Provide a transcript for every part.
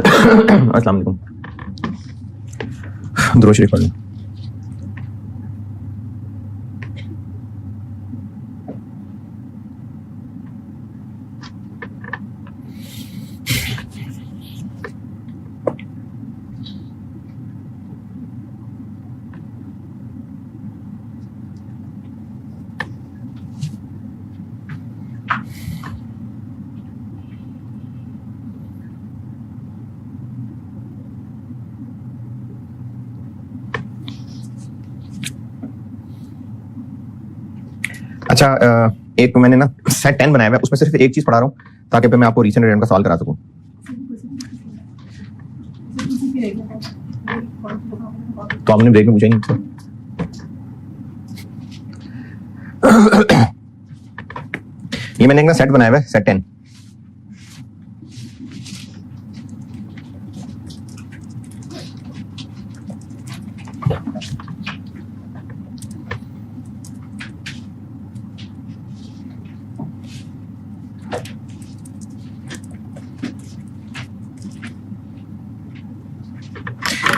अस्सलाम वालेकुम। दुरूद शरीफ पढ़ लें। अच्छा, एक मैंने ना सेट 10 बनाया हुआ है, उसमें सिर्फ एक चीज पढ़ा रहा हूँ ताकि मैं आपको रीसेंट रिटर्न का सवाल करा सकूं। तो आपने ब्रेक में पूछा ही नहीं मुझसे। ये मैंने एक ना सेट बनाया हुआ है, सेट 10।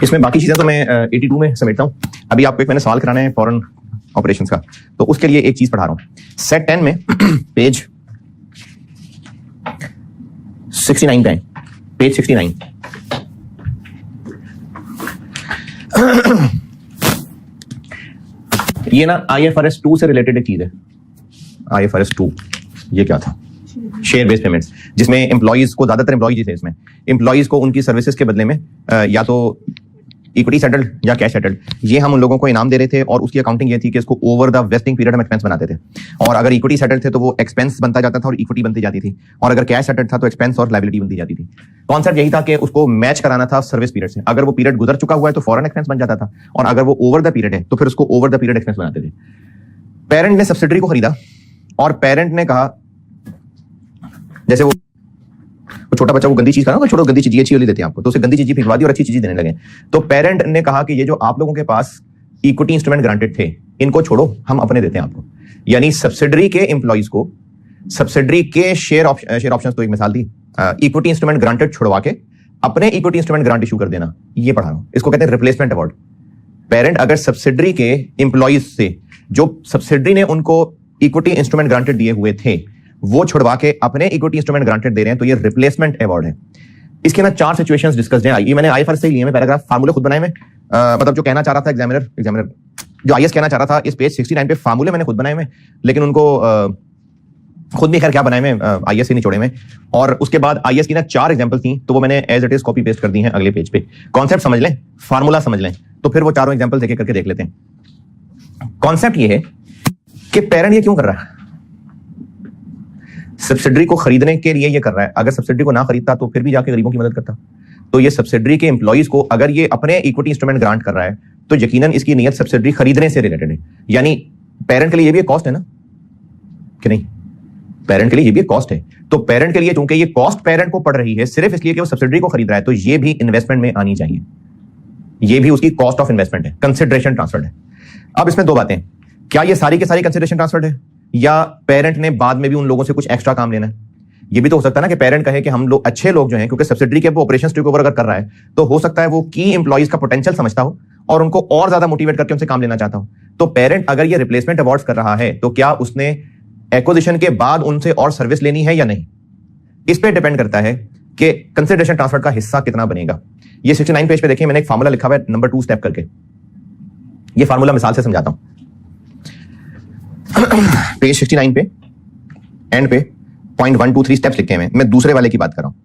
इसमें बाकी चीजें तो मैं 82 में समेटता हूं। अभी आपको एक मैंने सवाल कराना है फॉरेन ऑपरेशंस का, तो उसके लिए एक चीज पढ़ा रहा हूं। सेट 10 में पेज 69 पे है, पेज 69। ये ना IFRS 2 से रिलेटेड एक चीज है। IFRS 2 ये क्या था? शेयर बेस्ड पेमेंट्स, जिसमें एम्प्लॉइज को, ज्यादातर एम्प्लॉइज थे इसमें, एम्प्लॉइज को उनकी सर्विसेज के बदले में या तो इक्विटी सेटल्ड या कैश सेटल्ड, ये हम उन लोगों को इनाम दे रहे थे और उसकी अकाउंटिंग ये थी कि इसको ओवर द वेस्टिंग पीरियड हम एक्सपेंस बनाते थे। और अगर इक्विटी सेटल्ड थे तो वो एक्सपेंस बनता जाता था और इक्विटी बनती जाती थी, और अगर कैश सेटल्ड था तो एक्सपेंस और लायबिलिटी बनती जाती थी। कॉन्सेप्ट यही था कि उसको मैच कराना था सर्विस पीरियड से। अगर वो पीरियड गुजर चुका हुआ है तो फॉरेन एक्सपेंस बन जाता था, और अगर वो ओवर द पीरियड है तो फिर उसको ओवर द पीरियड एक्सपेंस बनाते थे। पेरेंट ने सब्सिडरी को खरीदा और पेरेंट ने कहा, जैसे वो छोटा बच्चा वो गंदी चीज खाना, छोड़ो गंदी चीज, ये अच्छी वाली देते हैं आपको, तो उसे गंदी चीज फिंकवा दी और अच्छी चीज देने लगे। तो पेरेंट ने कहा कि ये जो आप लोगों के पास इक्विटी इंस्ट्रूमेंट ग्रांटेड थे, इनको छोड़ो, हम अपने देते हैं आपको। यानी सब्सिडरी के एम्प्लॉइज को सब्सिडरी के शेयर ऑप्शंस, तो एक मिसाल दी, इक्विटी इंस्ट्रूमेंट ग्रांटेड छुड़वा के अपने इक्विटी इंस्ट्रूमेंट ग्रांट इशू कर देना, ये पढ़ा रहा हूं। इसको कहते हैं रिप्लेसमेंट अवार्ड। पेरेंट अगर सब्सिडरी के एम्प्लॉइज से, जो सब्सिडरी ने उनको इक्विटी इंस्ट्रूमेंट ग्रांटेड दिए हुए थे, वो छुड़वा के अपने इक्विटी इंस्ट्रूमेंट ग्रांटेड दे रहे हैं, तो ये रिप्लेसमेंट अवार्ड है। इसके ना 4 सिचुएशंस डिस्कस्ड हैं। ये मैंने IFRS से ही लिए हैं, पैराग्राफ फार्मूले खुद बनाए हैं। मतलब जो कहना चाह रहा था एग्जामिनर जो IAS कहना चाह रहा था, इस पेज 69 पे फार्मूले मैंने खुद बनाए हुए, लेकिन उनको खुद भी खैर क्या बनाए में IAS से नहीं छोड़े में। और उसके बाद IAS की ना 4 एग्जांपल थी, तो वो मैंने as it is copy paste कर दी हैं अगले पेज पे। कॉन्सेप्ट समझ लें, फार्मूला समझ लें, तो फिर वो चारों एग्जांपल देख करके देख लेते हैं। कॉन्सेप्ट ये है कि पेरेंट ये क्यों कर रहा है? सब्सिडरी को खरीदने के लिए ये कर रहा है। अगर सब्सिडरी को ना खरीदता तो फिर भी जाके गरीबों की मदद करता। तो ये सब्सिडरी के एम्प्लॉइज को अगर ये अपने इक्विटी इंस्ट्रूमेंट ग्रांट कर रहा है तो यकीनन इसकी नियत सब्सिडरी खरीदने से रिलेटेड है। यानी पेरेंट के लिए ये भी एक कॉस्ट है ना, कि नहीं? पेरेंट के लिए ये भी एक कॉस्ट है। तो पेरेंट के लिए चूंकि ये कॉस्ट पेरेंट को पड़ रही है सिर्फ इसलिए कि वो सब्सिडरी को खरीद रहा है, तो ये भी इन्वेस्टमेंट में आनी चाहिए। ये भी उसकी कॉस्ट ऑफ इन्वेस्टमेंट है, कंसिडरेशन ट्रांसफर्ड है। अब इसमें 2 बातें, क्या ये सारी की सारी कंसिडरेशन ट्रांसफर्ड है, या पेरेंट ने बाद में भी उन लोगों से कुछ एक्स्ट्रा काम लेना है? ये भी तो हो सकता है ना कि पेरेंट कहे कि हम लोग अच्छे लोग जो हैं, क्योंकि सब्सिडरी के वो ऑपरेशंस टेक ओवर अगर कर रहा है तो हो सकता है वो की एम्प्लॉइज का पोटेंशियल समझता हो और उनको और ज्यादा मोटिवेट करके उनसे काम लेना चाहता हो। तो पेरेंट अगर ये रिप्लेसमेंट अवार्ड्स कर रहा है तो क्या उसने एक्विजिशन के बाद उनसे और सर्विस लेनी है या नहीं? इस पे डिपेंड करता है कि कंसिडरेशन ट्रांसफर का हिस्सा कितना बनेगा। ये 69 पेज पे देखिए, मैंने एक फार्मूला लिखा हुआ है नंबर 2 स्टेप करके। ये फार्मूला मिसाल से समझाता हूं। पेज 69 पे एंड पे 0.123 स्टेप्स लिखे हैं। मैं दूसरे वाले की बात कर रहा हूं।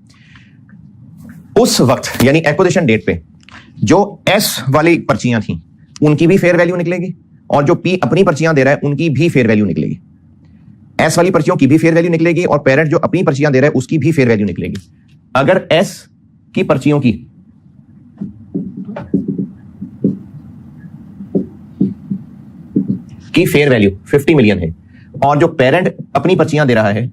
उस वक्त यानी एक्विजिशन डेट पे जो S वाली पर्चियां थी उनकी भी फेयर वैल्यू निकलेगी, और जो P अपनी पर्चियां दे रहा है उनकी भी फेयर वैल्यू निकलेगी। S वाली पर्चियों की भी फेयर वैल्यू निकलेगी और पेरेंट जो अपनी पर्चियां दे रहा है उसकी भी फेयर वैल्यू निकलेगी। अगर S की पर्चियों की फेयर वैल्यू 50 मिलियन है और जो पेरेंट अपनी पर्चियां दे रहा है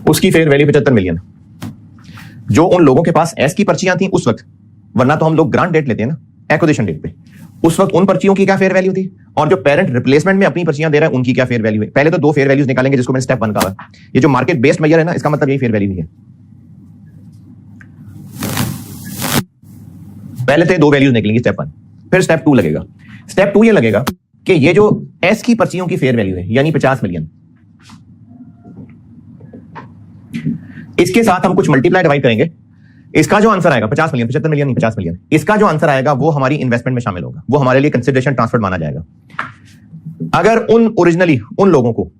उसकी फेयर वैल्यू 75 मिलियन, जो उन लोगों के पास एस की पर्चियां थी उस वक्त, वरना तो हम लोग ग्रांट डेट लेते हैं ना एक्विजिशन डेट पे, उस वक्त उन पर्चियों की क्या फेयर वैल्यू थी, और जो पेरेंट रिप्लेसमेंट में अपनी पर्चियां दे रहा है उनकी क्या फेयर वैल्यू है। पहले तो दो फेयर वैल्यूज निकालेंगे जिसको मैंने स्टेप 1 कहा। ये जो मार्केट बेस्ड मेजर है ना, इसका मतलब यही फेयर वैल्यू है। पहले तो दो वैल्यूज निकलेंगी स्टेप 1, फिर स्टेप 2 लगेगा। स्टेप 2 ये लगेगा कि ये जो एस की पर्चियों की फेयर वैल्यू है, यानी 50 मिलियन, इसके साथ हम कुछ मल्टीप्लाई डिवाइड करेंगे। इसका जो आंसर आएगा 50 मिलियन, 75 मिलियन नहीं, 50 मिलियन, इसका जो आंसर आएगा वो हमारी इन्वेस्टमेंट में शामिल होगा, वो हमारे लिए कंसिडरेशन ट्रांसफर माना जाएगा। अगर ओरिजिनली उन लोगों को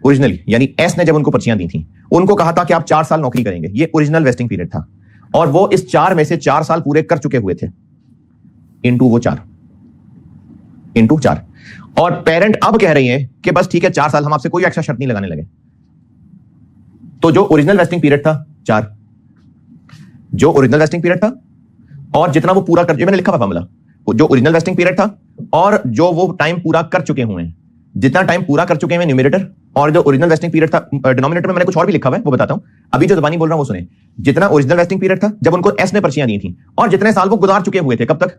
ओरिजिनली यानी एस ने जब उनको पर्चियां दी थी, उनको कहा था कि आप 4 साल नौकरी करेंगे, ये ओरिजिनल वेस्टिंग पीरियड था, और वो इस 4 में से 4 साल पूरे कर चुके हुए थे, इंटू वो 4 इंटू 4, और पेरेंट अब कह रही है कि बस ठीक है 4 साल, हम आपसे कोई एक्स्ट्रा शर्त नहीं लगाने लगे। तो जो ओरिजिनल वेस्टिंग पीरियड था 4, जो ओरिजिनल वेस्टिंग पीरियड था, और जितना वो पूरा कर, जो मैंने लिखा हुआ फॉर्मूला, जो ओरिजिनल वेस्टिंग पीरियड था और जो वो टाइम पूरा कर चुके हुए हैं, जितना टाइम पूरा कर चुके हैं न्यूमरेटर, और जो ओरिजिनल वेस्टिंग पीरियड था डिनोमिनेटर में मैंने कुछ और भी लिखा हुआ है, वो बताता हूं। अभी जो जबानी बोल रहा हूं वो सुने। जितना ओरिजिनल वेस्टिंग पीरियड था जब उनको एस ने पर्चियां दी थी, और जितने साल वो गुजार चुके हुए थे, कब तक,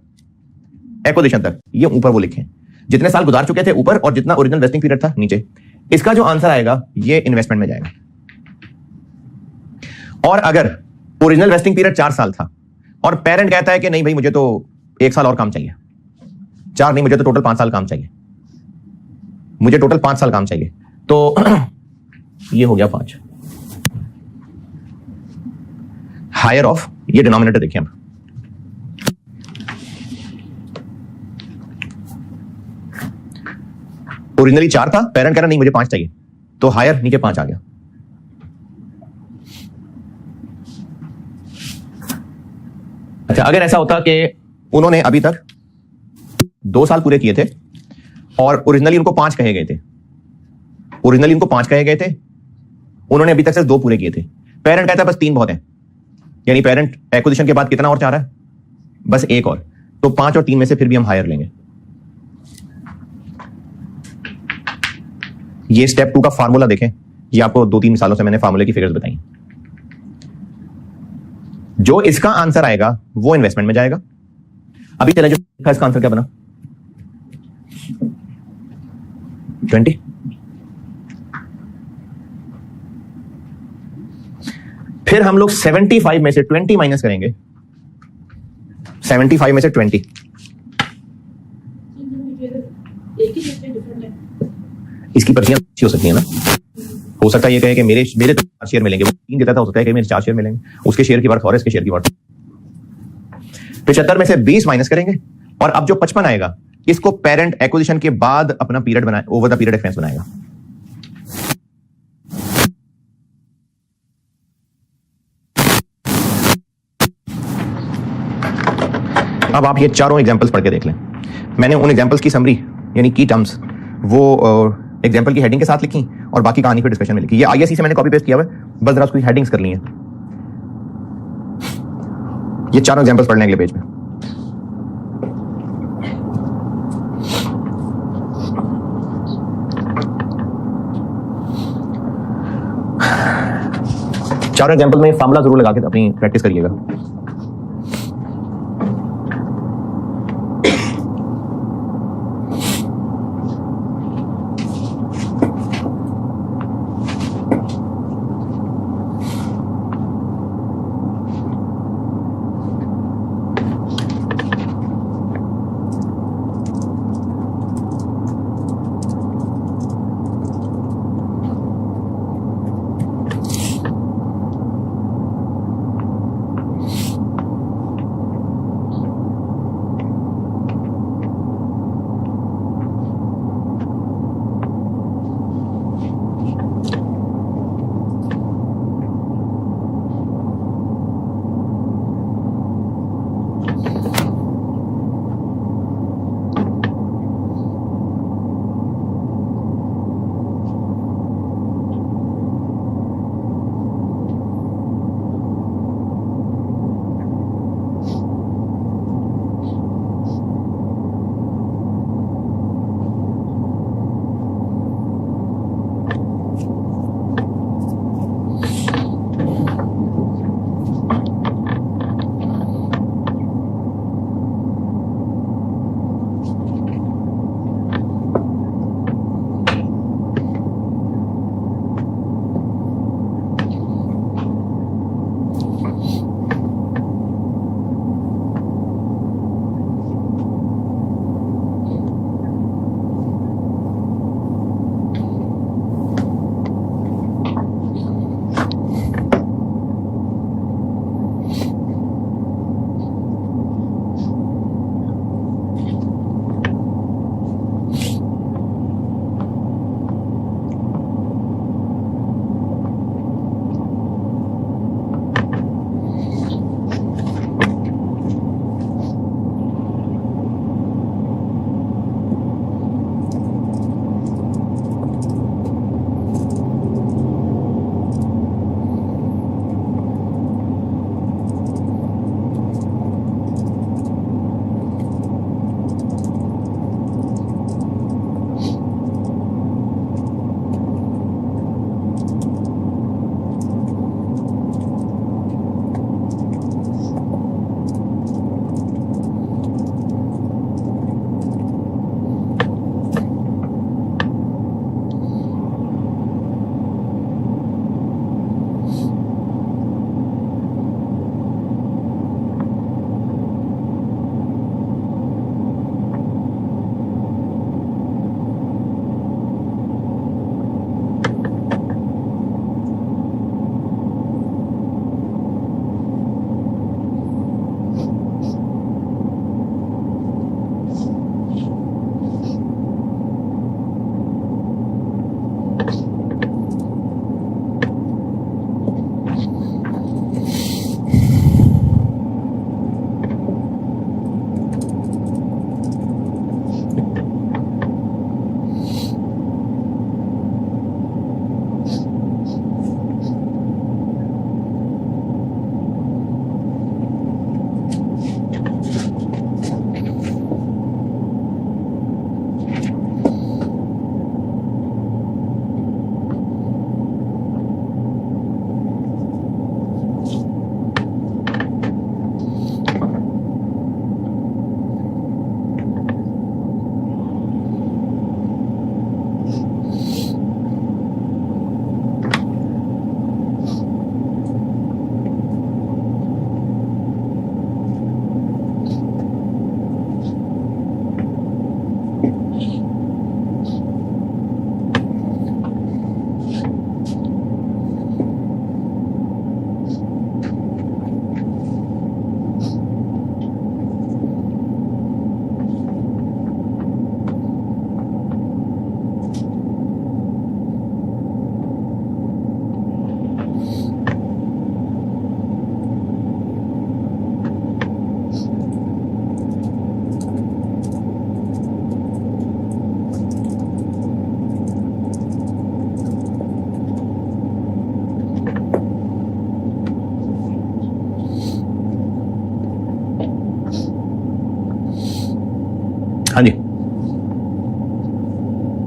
एक्विजिशन तक, ये ऊपर वो लिखे, जितने साल गुजार चुके थे ऊपर, और जितना ओरिजिनल वेस्टिंग पीरियड था नीचे। इसका जो आंसर आएगा ये इन्वेस्टमेंट में जाएगा। और अगर ओरिजिनल वेस्टिंग पीरियड 4 साल था और पेरेंट कहता है कि नहीं भाई मुझे तो 1 साल और काम चाहिए, 4 नहीं, मुझे तो टोटल 5 साल काम चाहिए, मुझे टोटल 5 साल काम चाहिए, तो ये हो गया 5 हायर ऑफ, ये डिनोमिनेटर देखिए हम, ओरिजिनली 4 था, पेरेंट कह रहा नहीं मुझे 5 चाहिए, तो हायर नीचे 5 आ गया। अच्छा, अगर ऐसा होता कि उन्होंने अभी तक 2 साल पूरे किए थे और ओरिजिनली उनको 5 कहे गए थे, ओरिजिनली उनको 5 कहे गए थे, उन्होंने अभी तक सिर्फ 2 पूरे किए थे, पेरेंट कहता है बस 3 बहुत है, यानी पेरेंट एक्विजिशन के बाद कितना और चाह रहा है, बस 1 और, तो 5 और 3 में से फिर भी हम हायर लेंगे। ये स्टेप 2 का फार्मूला देखें, ये आपको 2-3 मिसालों से मैंने फार्मूले की फिगर्स बताई। जो इसका आंसर आएगा वो इन्वेस्टमेंट में जाएगा। अभी चले जो इसका आंसर क्या बना, 20। फिर हम लोग 75 में से 20 माइनस करेंगे, 75 में से 20, इसकी पर्चियां अच्छी हो सकती है ना, हो सकता है ये कहे कि मेरे 4 शेयर मिलेंगे, वो 3 देता था, हो सकता है कि मेरे 4 शेयर मिलेंगे, उसके शेयर की बात और इसके शेयर की बात। 75 में से 20 माइनस करेंगे, और अब जो 55 आएगा इसको पेरेंट एक्विजिशन के बाद अपना पीरियड बनाए, ओवर द पीरियड एक्सपेंस बनाएगा। अब आप ये चारों एग्जांपल्स पढ़ के देख लें। मैंने उन एग्जांपल्स की समरी यानी की टर्म्स वो एग्जांपल की हेडिंग के साथ लिखी और बाकी कहानी पे डिस्कशन में लिखी। ये आईएससी से मैंने कॉपी पेस्ट किया हुआ है, बस जरा उसकी हेडिंग्स कर ली हैं। ये चारों एग्जांपल्स पढ़ने अगले पेज पे। चारों एग्जांपल में फार्मूला जरूर लगा के अपनी प्रैक्टिस करिएगा।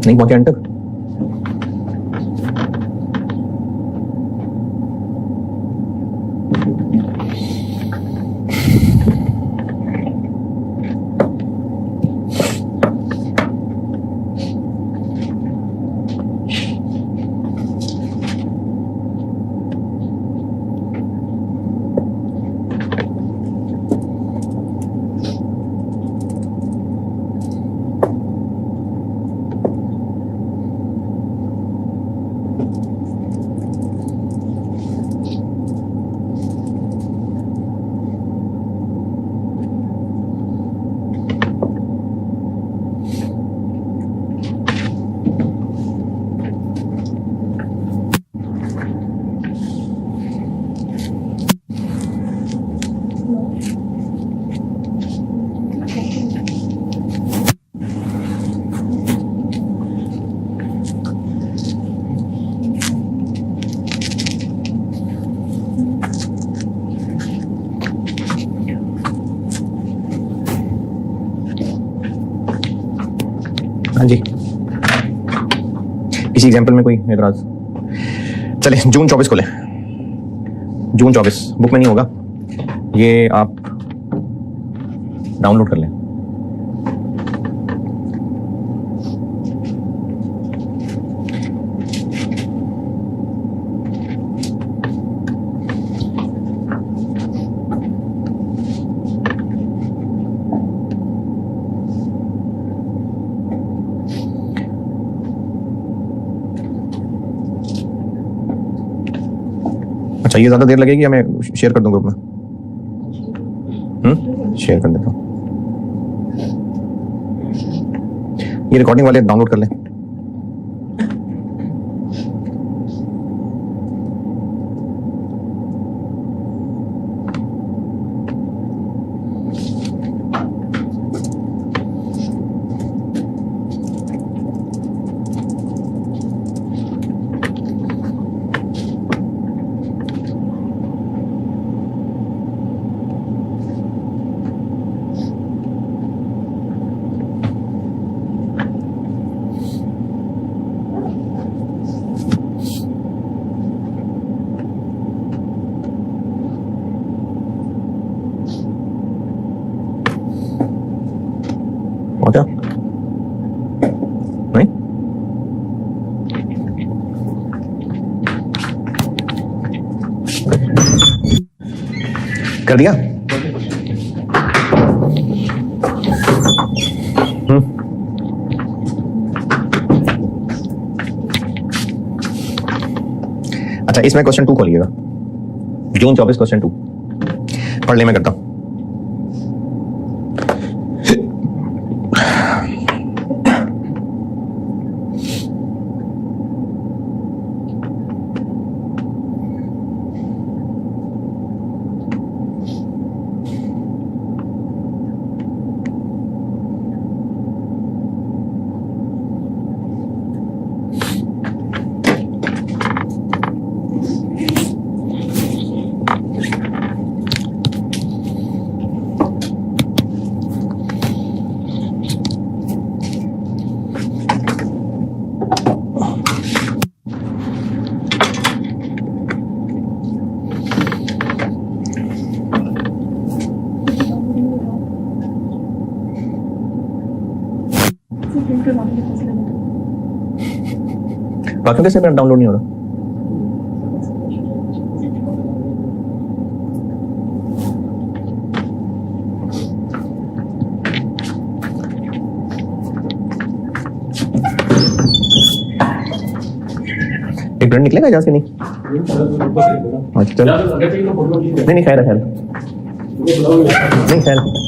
नहीं पहुंचे एंड तक। हाँ जी, इसी एग्जाम्पल में कोई एतराज? चले जून 24 को लें। जून 24 बुक में नहीं होगा, ये आप डाउनलोड कर लें। अच्छा, ये ज्यादा देर लगेगी या मैं शेयर कर दूं ग्रुप में? शेयर कर देता हूँ। ये रिकॉर्डिंग वाले डाउनलोड कर लें। और क्या नहीं कर दिया? अच्छा, इसमें क्वेश्चन 2 खोलिएगा, जून 24 क्वेश्चन 2 पढ़ ले, मैं करता हूं। बाकी कैसे मेरा डाउनलोड नहीं हो रहा? एक मिनट निकलेगा जहाँ से? नहीं अच्छा, नहीं नहीं, खैर है, खैर नहीं, खैर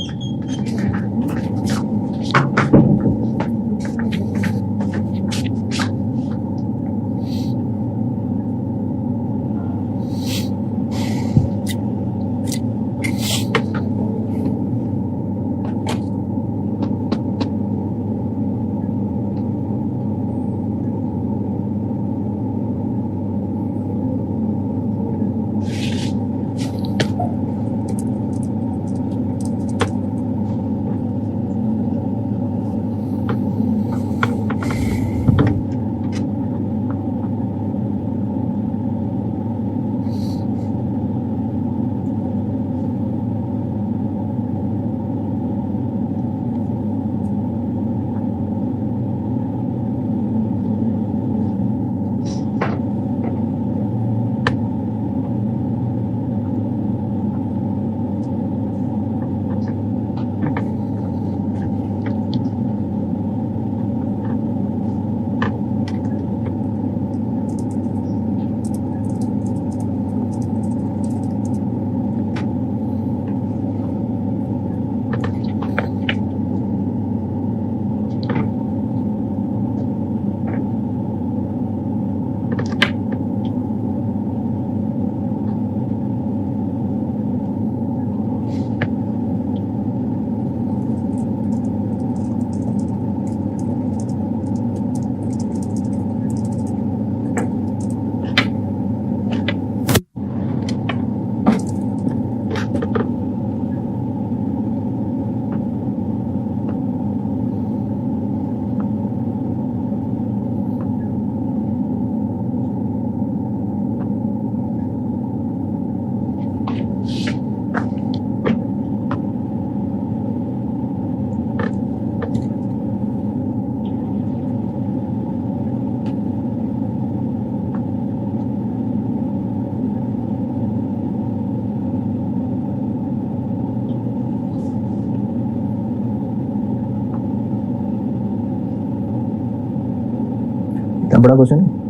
बड़ा क्वेश्चन है।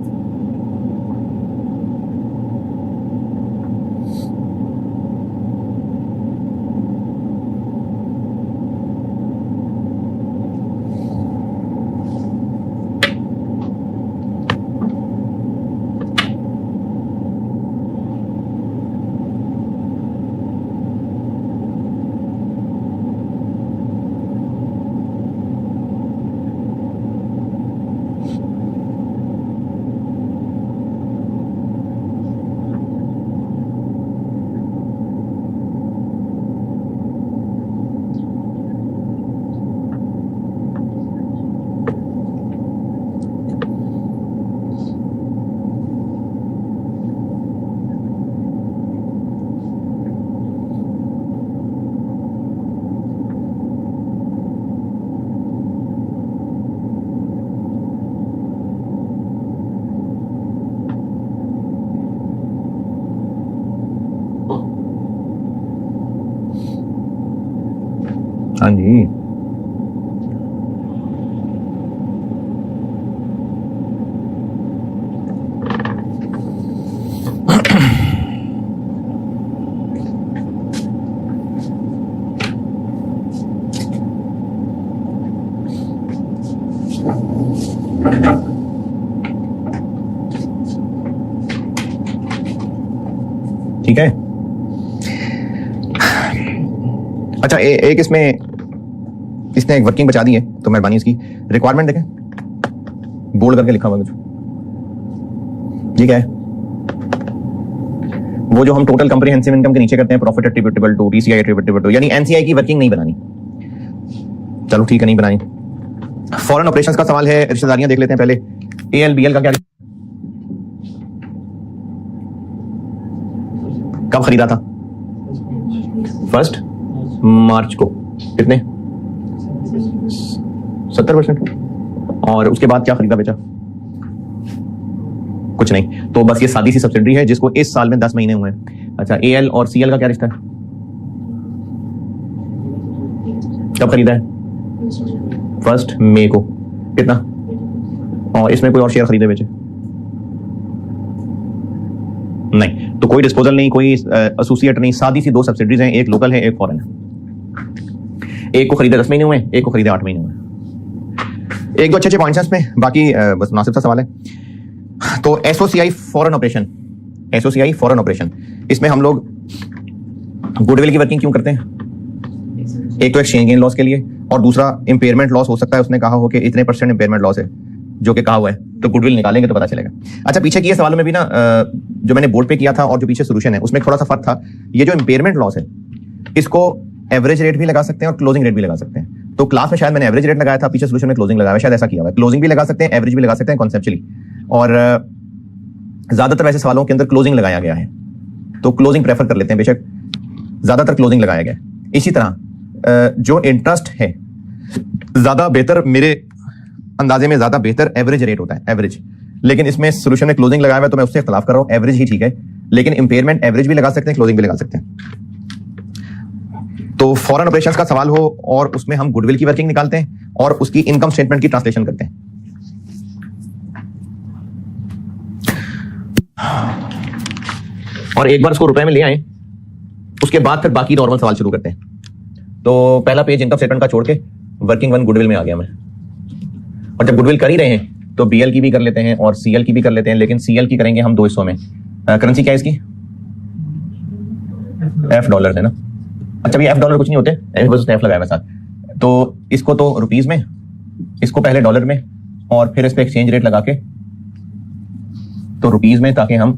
हाँ जी, ठीक है। अच्छा, एक इसने एक वर्किंग बचा दी है, तो मेहरबानी इसकी रिक्वायरमेंट देखें, बोल्ड करके लिखा हुआ कुछ, ये क्या है? वो जो हम टोटल कंप्रिहेंसिव इनकम के नीचे करते हैं, profit attributable to, TCI attributable to, यानी एनसीआई की वर्किंग नहीं बनानी। चलो ठीक है, नहीं बनानी। फॉरेन ऑपरेशंस का सवाल है, रिश्तेदारियां देख लेते हैं पहले। एएलबीएल का क्या, कब खरीदा था? 1 मार्च को। कितने? 70%। और उसके बाद क्या खरीदा बेचा? कुछ नहीं। तो बस ये सादी सी सब्सिडरी है जिसको इस साल में 10 महीने हुए हैं। अच्छा, एएल और सीएल का क्या रिश्ता है? कब खरीदा है? 1 मई को। कितना? और इसमें कोई और शेयर खरीदे बेचे? नहीं। तो कोई डिस्पोजल नहीं, कोई एसोसिएट नहीं, सादी सी 2 सब्सिडरीज हैं, एक लोकल है, एक फॉरेन है। एक को खरीदे 10 महीने हुए, एक को खरीदे 8 महीने हुए। एक दो अच्छे पॉइंट्स हैं इसमें, बाकी बस मुनासिब सा सवाल है। तो SOCI foreign operation, SOCI foreign operation, इसमें हम लोग गुडविल की वर्किंग क्यों करते हैं? एक तो एक्सचेंज गेन लॉस के लिए, और दूसरा इंपेयरमेंट लॉस हो सकता है, उसने कहा हो कि इतने % इंपेयरमेंट लॉस है, जो कि कहा हुआ है, तो गुडविल निकालेंगे तो पता चलेगा। अच्छा, पीछे किए सवालों में भी ना, जो मैंने बोर्ड पे किया था और जो पीछे सोल्यूशन है उसमें थोड़ा सा फर्क था। ये जो इंपेयरमेंट लॉस है, इसको एवरेज रेट भी लगा सकते हैं और क्लोजिंग रेट भी लगा सकते हैं। तो क्लास में शायद मैंने एवरेज रेट लगाया था, पीछे सोल्यूशन में क्लोजिंग लगाया, शायद ऐसा किया हुआ है। क्लोजिंग भी लगा सकते हैं, एवरेज भी लगा सकते हैं कॉन्सेप्चुअली, और ज्यादातर वैसे सवालों के अंदर क्लोजिंग लगाया गया है, तो क्लोजिंग प्रेफर कर लेते हैं। बेशक ज्यादातर क्लोजिंग लगाया गया है। इसी तरह जो इंटरेस्ट है, ज्यादा बेहतर, मेरे अंदाजे में ज्यादा बेहतर एवरेज रेट होता है, एवरेज। लेकिन इसमें सोल्यूशन में क्लोजिंग लगाया हुआ है, तो मैं उससे इख्तिलाफ कर रहा हूं, एवरेज ही ठीक है। लेकिन इंपेयरमेंट एवरेज भी लगा सकते हैं, क्लोजिंग भी लगा सकते हैं। तो फॉरेन ऑपरेशंस का सवाल हो और उसमें हम गुडविल की वर्किंग निकालते हैं और उसकी इनकम स्टेटमेंट की ट्रांसलेशन करते हैं। और एक बार उसको रुपए में ले आए, उसके बाद फिर बाकी नॉर्मल सवाल शुरू करते हैं। तो पहला पेज इनकम स्टेटमेंट का छोड़ के वर्किंग 1 गुडविल में आ गया मैं। और जब गुडविल कर ही रहे हैं तो बीएल की भी कर लेते हैं और सीएल की भी कर लेते हैं, लेकिन सीएल की करेंगे हम 2 हिस्सों में। करेंसी क्या है इसकी? एफ डॉलर है ना। अच्छा भैया, एफ डॉलर कुछ नहीं होते, बस एफ लगाया हुआ साथ। तो इसको तो रुपीज में, इसको पहले डॉलर में, और फिर इस पे एक्सचेंज रेट लगा के तो रुपीज में, ताकि हम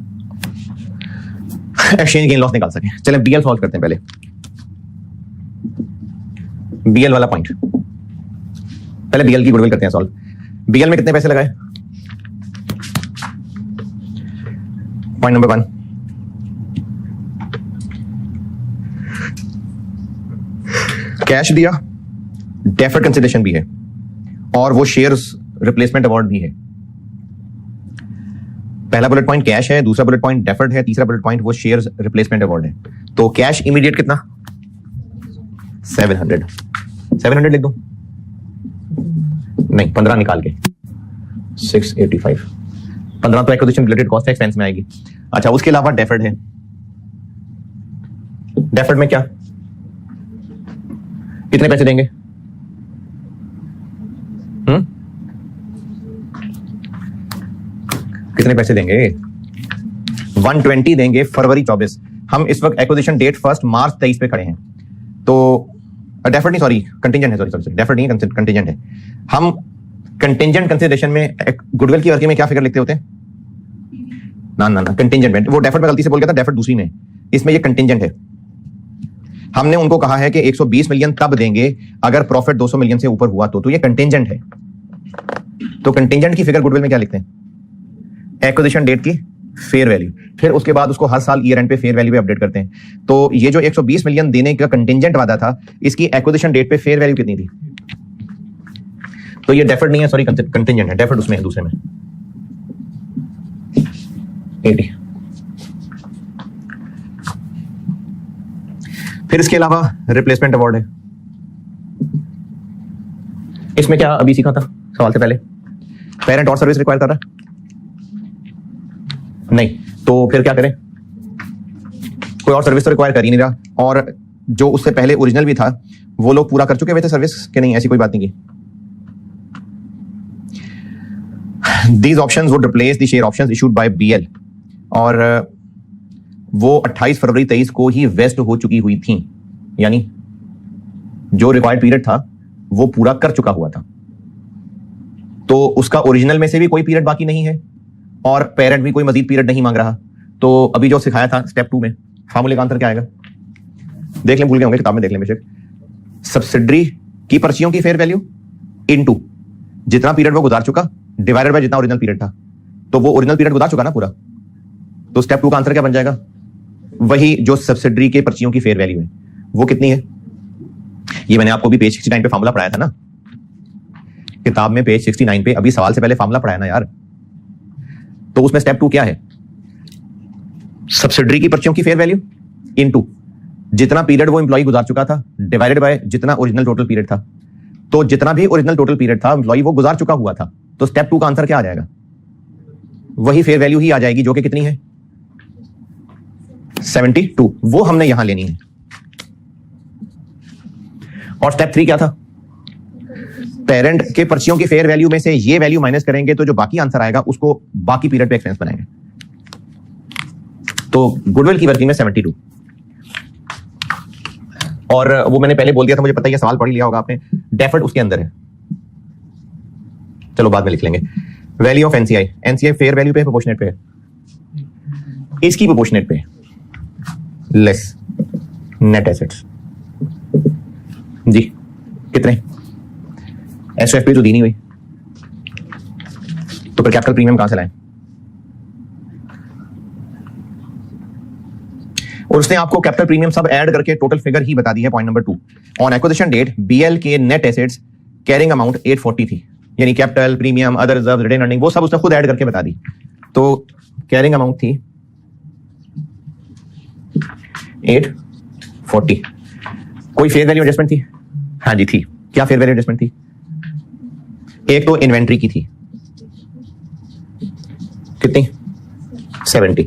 एक्सचेंज गेन लॉस निकाल सकें। चलें बीएल सॉल्व करते हैं पहले। बीएल वाला पॉइंट, पहले बीएल की गुडविल करते हैं सॉल्व। बीएल में कितने पैसे लगाए? पॉइंट नंबर 1, कैश दिया, डेफर्ड कंसिडरेशन भी है, और वो शेयर्स रिप्लेसमेंट अवार्ड भी है। पहला बुलेट पॉइंट कैश है, दूसरा बुलेट पॉइंट डेफर्ड है, तीसरा बुलेट पॉइंट वो शेयर्स रिप्लेसमेंट अवार्ड है। तो कैश इमीडिएट कितना? 700 लिख दूं? नहीं, 15 निकाल के 685। 15 तो एक्विजिशन रिलेटेड कॉस्ट एक्सपेंस में आएगी। अच्छा, उसके अलावा डेफर्ड है। डेफर्ड में क्या, कितने पैसे देंगे? कितने पैसे देंगे? 120 देंगे फरवरी 24। हम इस वक्त एक्विजिशन डेट 1 मार्च 23 पे खड़े हैं, तो डेफर्ड नहीं, सॉरी कंटिंजेंट है, सॉरी डेफर्ड नहीं, कंटिंजेंट है। हम कंटिंजेंट कंसिडरेशन में गुडविल की वर्किंग में क्या फिगर लिखते होते हैं? ना कंटिंजेंट में, वो डेफर्ड में गलती से बोल गया था, डेफर्ड दूसरी में, इसमें ये कंटिंजेंट है। हमने उनको कहा है कि 120 मिलियन तब देंगे अगर प्रॉफिट 200 मिलियन से ऊपर हुआ तो ये कंटिंजेंट है। तो कंटिंजेंट की फिगर गुडविल में क्या लिखते हैं? एक्विजिशन डेट की फेयर वैल्यू, फिर उसके बाद उसको हर साल ईयर एंड पे फेयर वैल्यू पे अपडेट करते हैं। तो ये जो 120 मिलियन देने का कंटिंजेंट वादा था, इसकी एक्विजिशन डेट पे फेयर वैल्यू कितनी थी? तो ये डेफर्ड नहीं है, सॉरी कंटिंजेंट है। डेफर्ड उसमें है, दूसरे में 80। फिर इसके अलावा रिप्लेसमेंट अवार्ड है। इसमें क्या अभी सीखा था सवाल से पहले? पेरेंट और सर्विस रिक्वायर कर रहा है? नहीं, तो फिर क्या करें? कोई और सर्विस तो रिक्वायर कर ही नहीं रहा, और जो उससे पहले ओरिजिनल भी था वो लोग पूरा कर चुके हुए थे सर्विस के, नहीं ऐसी कोई बात नहीं की। These options would replace the share options issued by BL, और वो 28 फरवरी 23 को ही वेस्ट हो चुकी हुई थी, यानी जो रिक्वायर्ड पीरियड था वो पूरा कर चुका हुआ था। तो उसका ओरिजिनल में से भी कोई पीरियड बाकी नहीं है और पेरेंट भी कोई मजीद पीरियड नहीं मांग रहा। तो अभी जो सिखाया था स्टेप 2 में, फार्मूले का आंसर क्या आएगा? देख लें, भूल गए होंगे, किताब में देख लें बेशक। सब्सिडरी की पर्चियों की फेयर वैल्यू इनटू जितना पीरियड वो गुजार चुका डिवाइडेड बाय जितना ओरिजिनल पीरियड था। तो वो ओरिजिनल पीरियड गुजार चुका ना पूरा, तो स्टेप 2 का आंसर क्या बन जाएगा? वही जो सब्सिडरी के पर्चियों की फेयर वैल्यू है वो कितनी है? ये मैंने आपको भी पेज 69 पे फार्मूला पढ़ाया था ना, किताब में पेज 69 पे अभी सवाल से पहले फार्मूला पढ़ाया ना यार। तो उसमें स्टेप 2 क्या है? सब्सिडरी की पर्चियों की फेयर वैल्यू इनटू जितना पीरियड वो एम्प्लॉय गुजार चुका था डिवाइडेड बाय जितना ओरिजिनल टोटल पीरियड था। तो जितना भी ओरिजिनल टोटल पीरियड था एम्प्लॉय वो गुजार चुका हुआ था। तो स्टेप 2 का आंसर क्या आ जाएगा? वही फेयर वैल्यू ही आ जाएगी जो कि कितनी है? 72। वो हमने यहां लेनी है। और स्टेप 3 क्या था? पेरेंट के पर्चियों की फेयर वैल्यू में से ये वैल्यू माइनस करेंगे तो जो बाकी आंसर आएगा उसको बाकी पीरियड पे एक्सपेंस बनाएंगे। तो गुडविल की वर्किंग में 72। और वो मैंने पहले बोल दिया था, मुझे पता है, सवाल पढ़ लिया होगा आपने। डेफर्ड उसके अंदर है, चलो बाद में लिख लेंगे। Value of NCI, NCI fair value पे प्रोपोर्शनेट पे है, इसकी प्रोपोर्शनेट पे लेस नेट एसेट्स जी। कितने? एसओएफपी तो दी नहीं हुई, तो फिर कैपिटल प्रीमियम कहां से लाएं? और उसने आपको कैपिटल प्रीमियम सब ऐड करके टोटल फिगर ही बता दी है। Point number 2, on acquisition date BL के नेट एसेट्स कैरिंग अमाउंट 840 थी, यानी capital premium other reserve retain earning वो सब उसने खुद ऐड करके बता दी। तो कैरिंग अमाउंट थी 840। कोई फेयर वैल्यू एडजस्टमेंट थी? हाँ जी थी। क्या फेयर वैल्यू एडजस्टमेंट थी? एक तो इन्वेंट्री की थी, कितनी? 70,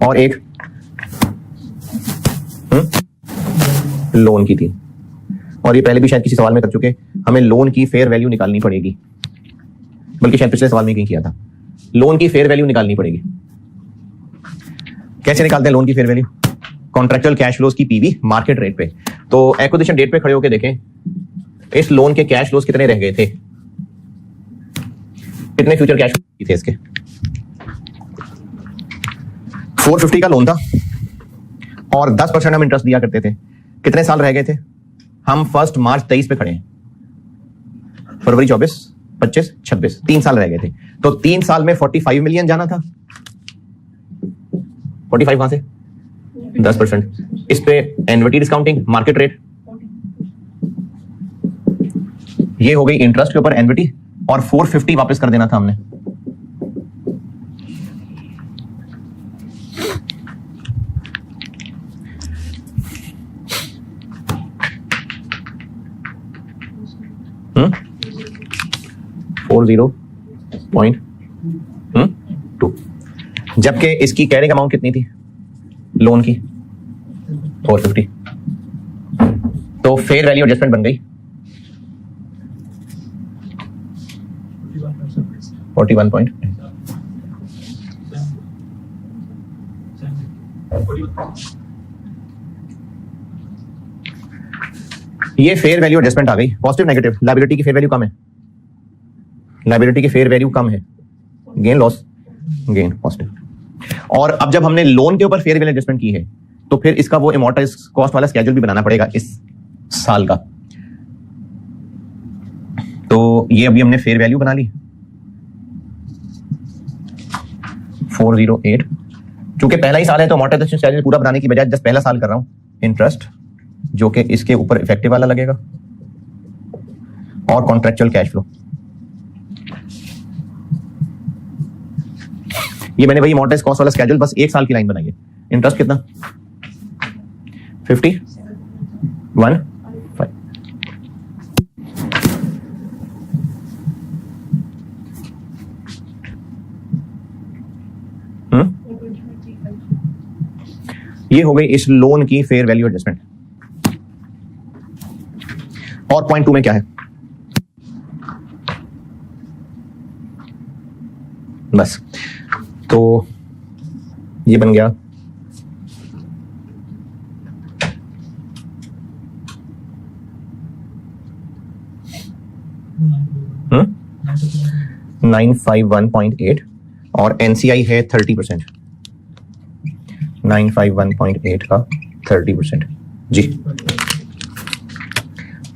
और एक लोन की थी। और ये पहले भी शायद किसी सवाल में कर चुके, हमें लोन की फेयर वैल्यू निकालनी पड़ेगी, बल्कि शायद पिछले सवाल में कहीं किया था। लोन की फेयर वैल्यू निकालनी पड़ेगी। कैसे निकालते हैं लोन की fair value? Contractual cash flows की पीवी मार्केट रेट पे। तो एक्विजिशन डेट पे खड़े होकर देखें इस लोन के कैश फ्लोज कितने रह गए थे, कितने फ्यूचर कैश फ्लो थे इसके? 450 का लोन था और 10% हम इंटरेस्ट दिया करते थे। कितने साल रह गए थे? हम 1 मार्च 23 पे खड़े हैं, फरवरी 24, 25, 26, 3 साल रह गए थे। तो 3 साल में 45 मिलियन जाना था। 45 कहां से? 10%। इस पे एन्युटी डिस्काउंटिंग मार्केट रेट, ये हो गई इंटरेस्ट के ऊपर एन्युटी, और 450 वापस कर देना था हमने। 2, जबकि इसकी कैरिंग अमाउंट कितनी थी लोन की 450, तो फेयर वैल्यू एडजस्टमेंट बन गई 41 पॉइंट। ये फेयर वैल्यू एडजस्टमेंट आ गई। पॉजिटिव नेगेटिव, लायबिलिटी की फेयर वैल्यू कम है, लायबिलिटी की फेयर वैल्यू कम है, गेन लॉस गेन पॉजिटिव। और अब जब हमने लोन के ऊपर फेयर वैल्यू एडजस्टमेंट की है तो फिर इसका वो अमोर्टाइज कॉस्ट वाला स्केड्यूल भी बनाना पड़ेगा इस साल का। तो ये अभी हमने फेयर वैल्यू बना ली 408, चूंकि पहला ही साल है तो अमोर्टाइजेशन स्केड्यूल पूरा बनाने की बजाय जस्ट पहला साल कर रहा हूं। इंटरेस्ट जो कि इसके ऊपर इफेक्टिव वाला लगेगा और कॉन्ट्रेक्चुअल कैश फ्लो, ये मैंने वही अमोर्टाइज कॉस्ट वाला स्केड्यूल बस एक साल की लाइन बनाई है। इंटरेस्ट कितना 50 1 5, ये हो गई इस लोन की फेयर वैल्यू एडजस्टमेंट। और पॉइंट 2 में क्या है, बस तो ये बन गया 951.8 और एनसीआई है 30%, 951.8 का 30% जी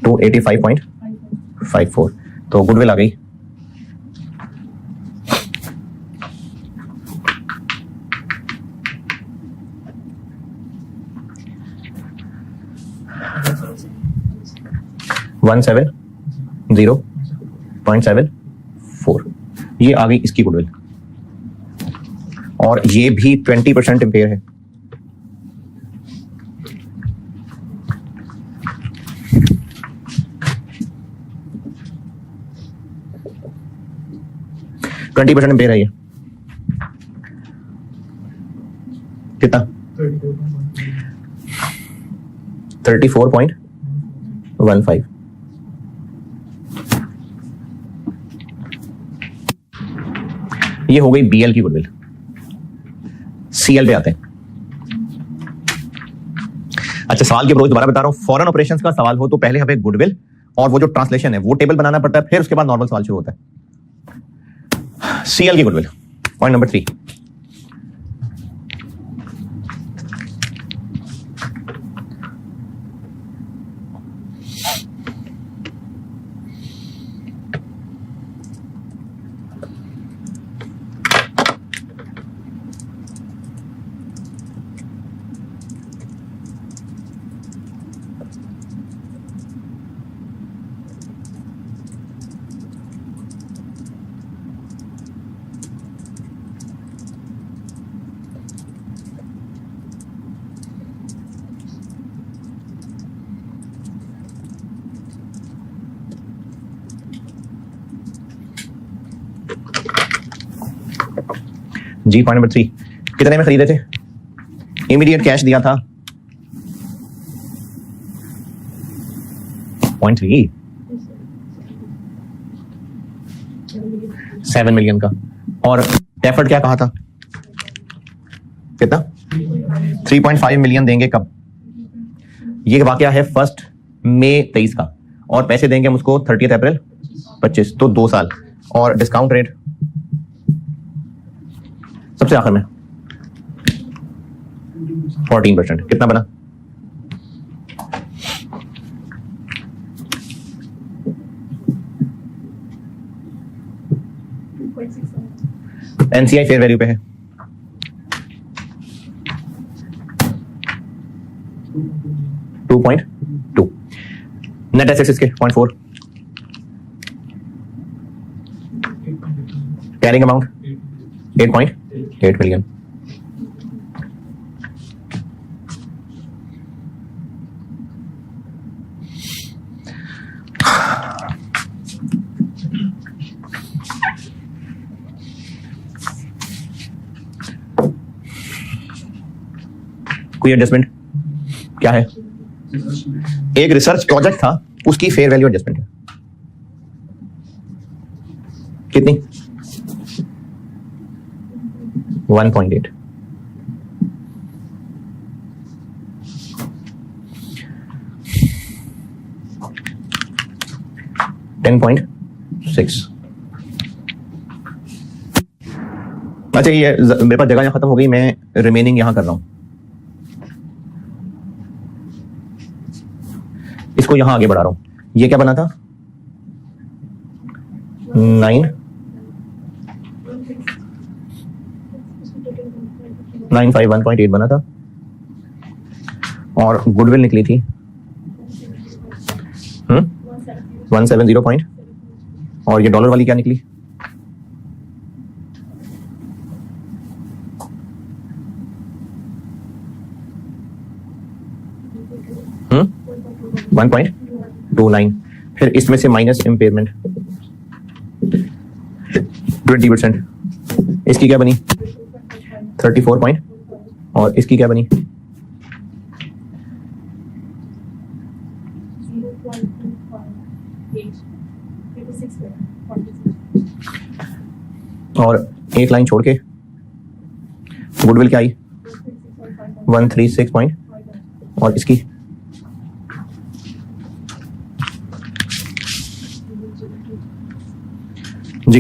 285.54, तो गुडविल आ गई। $170.74, ये आ गई इसकी गुडविल। और ये भी 20% इम्पेयर है। इम्पेयर है ये कितना 34.15। ये हो गई बीएल की गुडविल। सीएल पे आते हैं। अच्छा, सवाल की अप्रोच दोबारा बता रहा हूं। फॉरेन ऑपरेशंस का सवाल हो तो पहले हमें गुडविल और वो जो ट्रांसलेशन है वो टेबल बनाना पड़ता है, फिर उसके बाद नॉर्मल सवाल शुरू होता है। सीएल की गुडविल, पॉइंट नंबर 3। जी पॉइंट नंबर 3, कितने में खरीदे थे? इमीडिएट कैश दिया था 0.3, 7 मिलियन का। और डेफर्ड क्या कहा था, कितना 3.5 मिलियन देंगे कब? ये वाकया है 1 मई 23 का, और पैसे देंगे हम उसको 30 अप्रैल 25, तो 2 साल। और डिस्काउंट रेट सबसे आखिर में 14%, कितना बना? एनसीआई फेयर वैल्यू पे है 2.2, नेट एसेट्स इसके 0.4, कैरिंग अमाउंट 8.8 मिलियन। कोई एडजस्टमेंट क्या है? एक रिसर्च प्रोजेक्ट था, उसकी फेयर वैल्यू एडजस्टमेंट है कितनी? 1.8। $10.6। अच्छा, ये मेरे पास जगह यहाँ खत्म हो गई, मैं रिमेनिंग यहाँ कर रहा हूं, इसको यहां आगे बढ़ा रहा हूं। ये क्या बना था? 951.8 बना था, और गुडविल निकली थी 170 पॉइंट, और ये डॉलर वाली क्या निकली? हम्म 1.29। फिर इसमें से माइनस इम्पेयरमेंट 20%, इसकी क्या बनी? 34 पॉइंट, और इसकी क्या बनी? और एक लाइन छोड़ के गुडविल क्या आई? 136 पॉइंट, और इसकी जी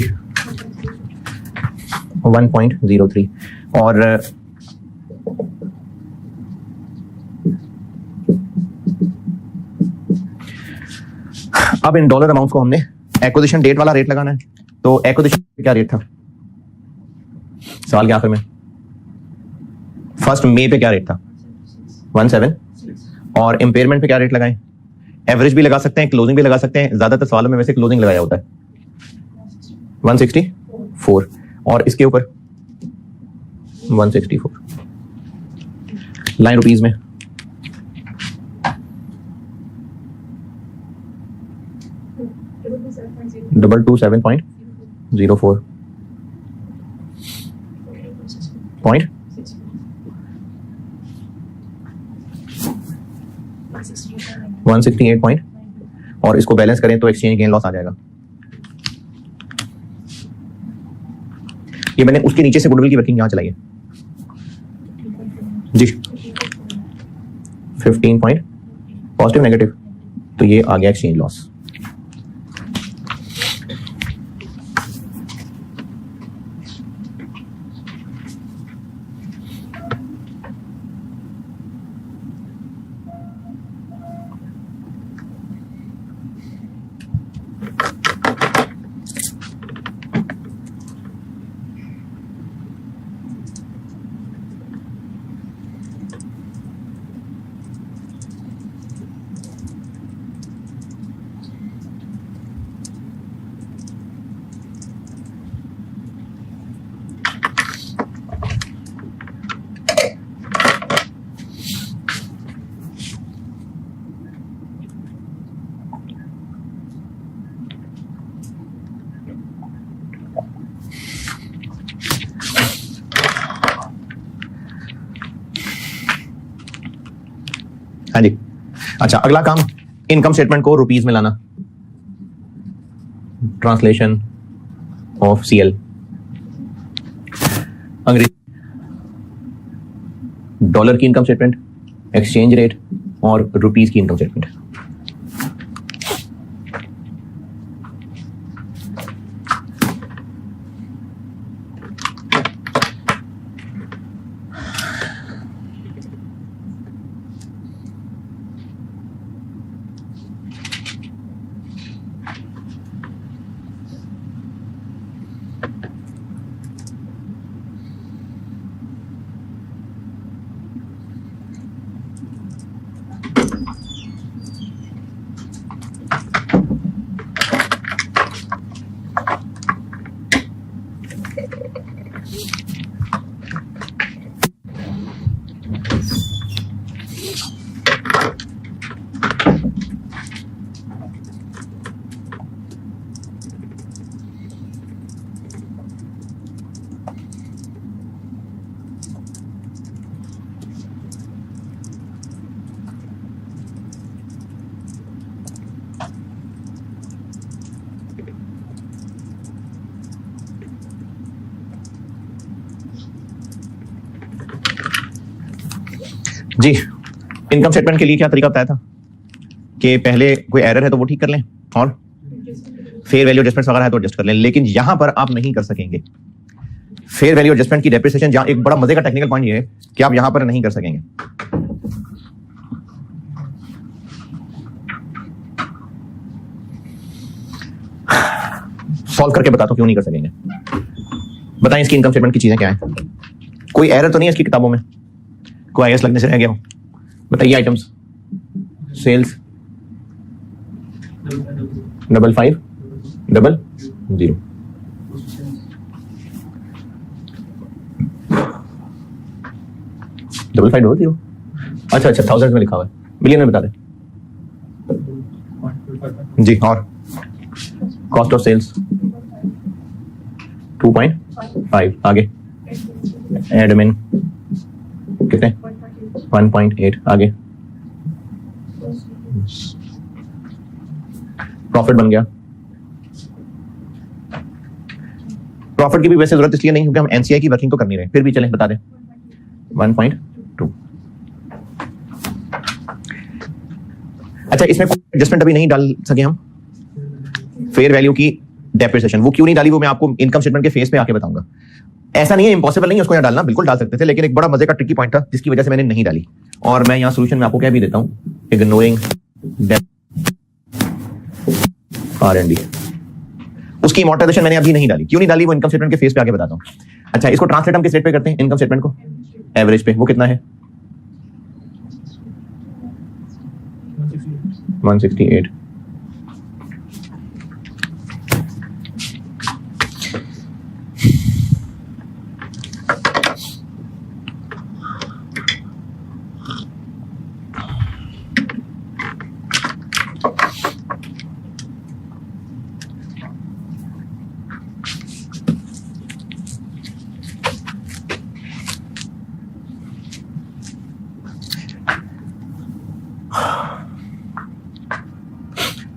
1.03। और अब इन डॉलर अमाउंट को हमने एक्विजिशन डेट वाला रेट लगाना है। तो एक्विजिशन क्या रेट था सवाल के आखिर में? 1 मई पे क्या रेट था? 17। और इम्पेयरमेंट पे क्या रेट लगाएं? एवरेज भी लगा सकते हैं, क्लोजिंग भी लगा सकते हैं, ज्यादातर सवालों में वैसे क्लोजिंग लगाया होता है। 164, और इसके ऊपर 164 लाइन रुपीज में। डबल 27.04 पॉइंट 168 पॉइंट, और इसको बैलेंस करें तो एक्सचेंज गेन लॉस आ जाएगा। ये मैंने उसके नीचे से गुडविल की वर्किंग यहां चलाई है जी। 15 पॉइंट पॉजिटिव नेगेटिव, तो ये आ गया एक्सचेंज लॉस। हाँ जी। अच्छा, अगला काम इनकम स्टेटमेंट को रुपीस में लाना। ट्रांसलेशन ऑफ सीएल अंग्रेजी, डॉलर की इनकम स्टेटमेंट, एक्सचेंज रेट और रुपीस की इनकम स्टेटमेंट। जी, इनकम स्टेटमेंट के लिए क्या तरीका बताया था कि पहले कोई एरर है तो वो ठीक कर लें और फेयर वैल्यू एडजस्टमेंट वगैरह है तो एडजस्ट कर लें, लेकिन यहां पर आप नहीं कर सकेंगे। फेयर वैल्यू एडजस्टमेंट की डेप्रिसिएशन, जहां एक बड़ा मजे का टेक्निकल पॉइंट ये है कि आप यहां पर नहीं कर सकेंगे। सॉल्व करके बताता हूं क्यों नहीं कर सकेंगे। बताएं इसकी इनकम स्टेटमेंट की चीजें क्या है। कोई एरर तो नहीं है इसकी किताबों में, कोई आईएस लगने से रह गया हो? बताइए आइटम्स। सेल्स 5500 5500। अच्छा अच्छा, 1000 में लिखा हुआ है, मिलियन में बता दे जी। और कॉस्ट ऑफ सेल्स 2.5। आगे एडमिन कितने? 1.8। आगे प्रॉफिट बन गया। प्रॉफिट की भी वैसे जरूरत इसलिए नहीं क्योंकि हम एनसीआई की वर्किंग तो कर नहीं रहे, फिर भी चलें बता दें 1.2। अच्छा, इसमें कोई एडजस्टमेंट अभी नहीं डाल सके हम। फेयर वैल्यू की डेप्रिसिएशन वो क्यों नहीं डाली, वो मैं आपको इनकम स्टेटमेंट के फेस पे आके बताऊंगा। ऐसा नहीं है, इम्पॉसिबल नहीं है उसको यहाँ डालना, बिल्कुल डाल सकते थे, लेकिन एक बड़ा मजे का ट्रिकी पॉइंट था जिसकी वजह से मैंने नहीं डाली। और मैं यहाँ सोल्यूशन में आपको क्या भी देता हूँ, इग्नोरिंग R&D। उसकी अमोर्टाइजेशन मैंने अभी नहीं डाली। क्यों नहीं डाली वो इनकम स्टेटमेंट के फेस पे आके बताता हूँ। अच्छा, इसको ट्रांसलेट हम किस रेट पे करते हैं इनकम स्टेटमेंट को? एवरेज पे। वो कितना है? 168।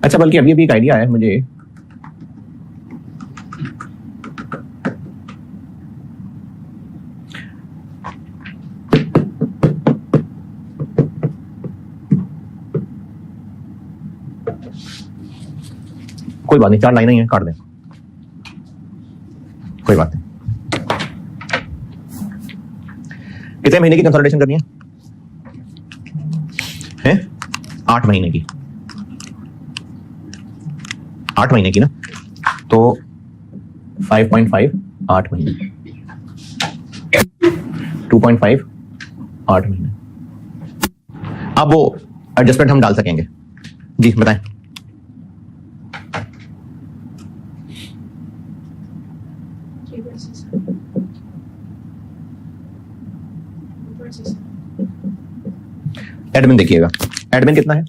अच्छा, बल्कि अभी अभी एक आइडिया आया है मुझे। कोई बात नहीं, 4 लाइनें हैं, काट दें, कोई बात नहीं। कितने महीने की कंसोलिडेशन करनी है? 8 महीने की। 8 महीने की ना, तो 5.5 8 महीने, 2.5 8 महीने। अब वो एडजस्टमेंट हम डाल सकेंगे जी, बताएं। एडमिन देखिएगा, एडमिन कितना है?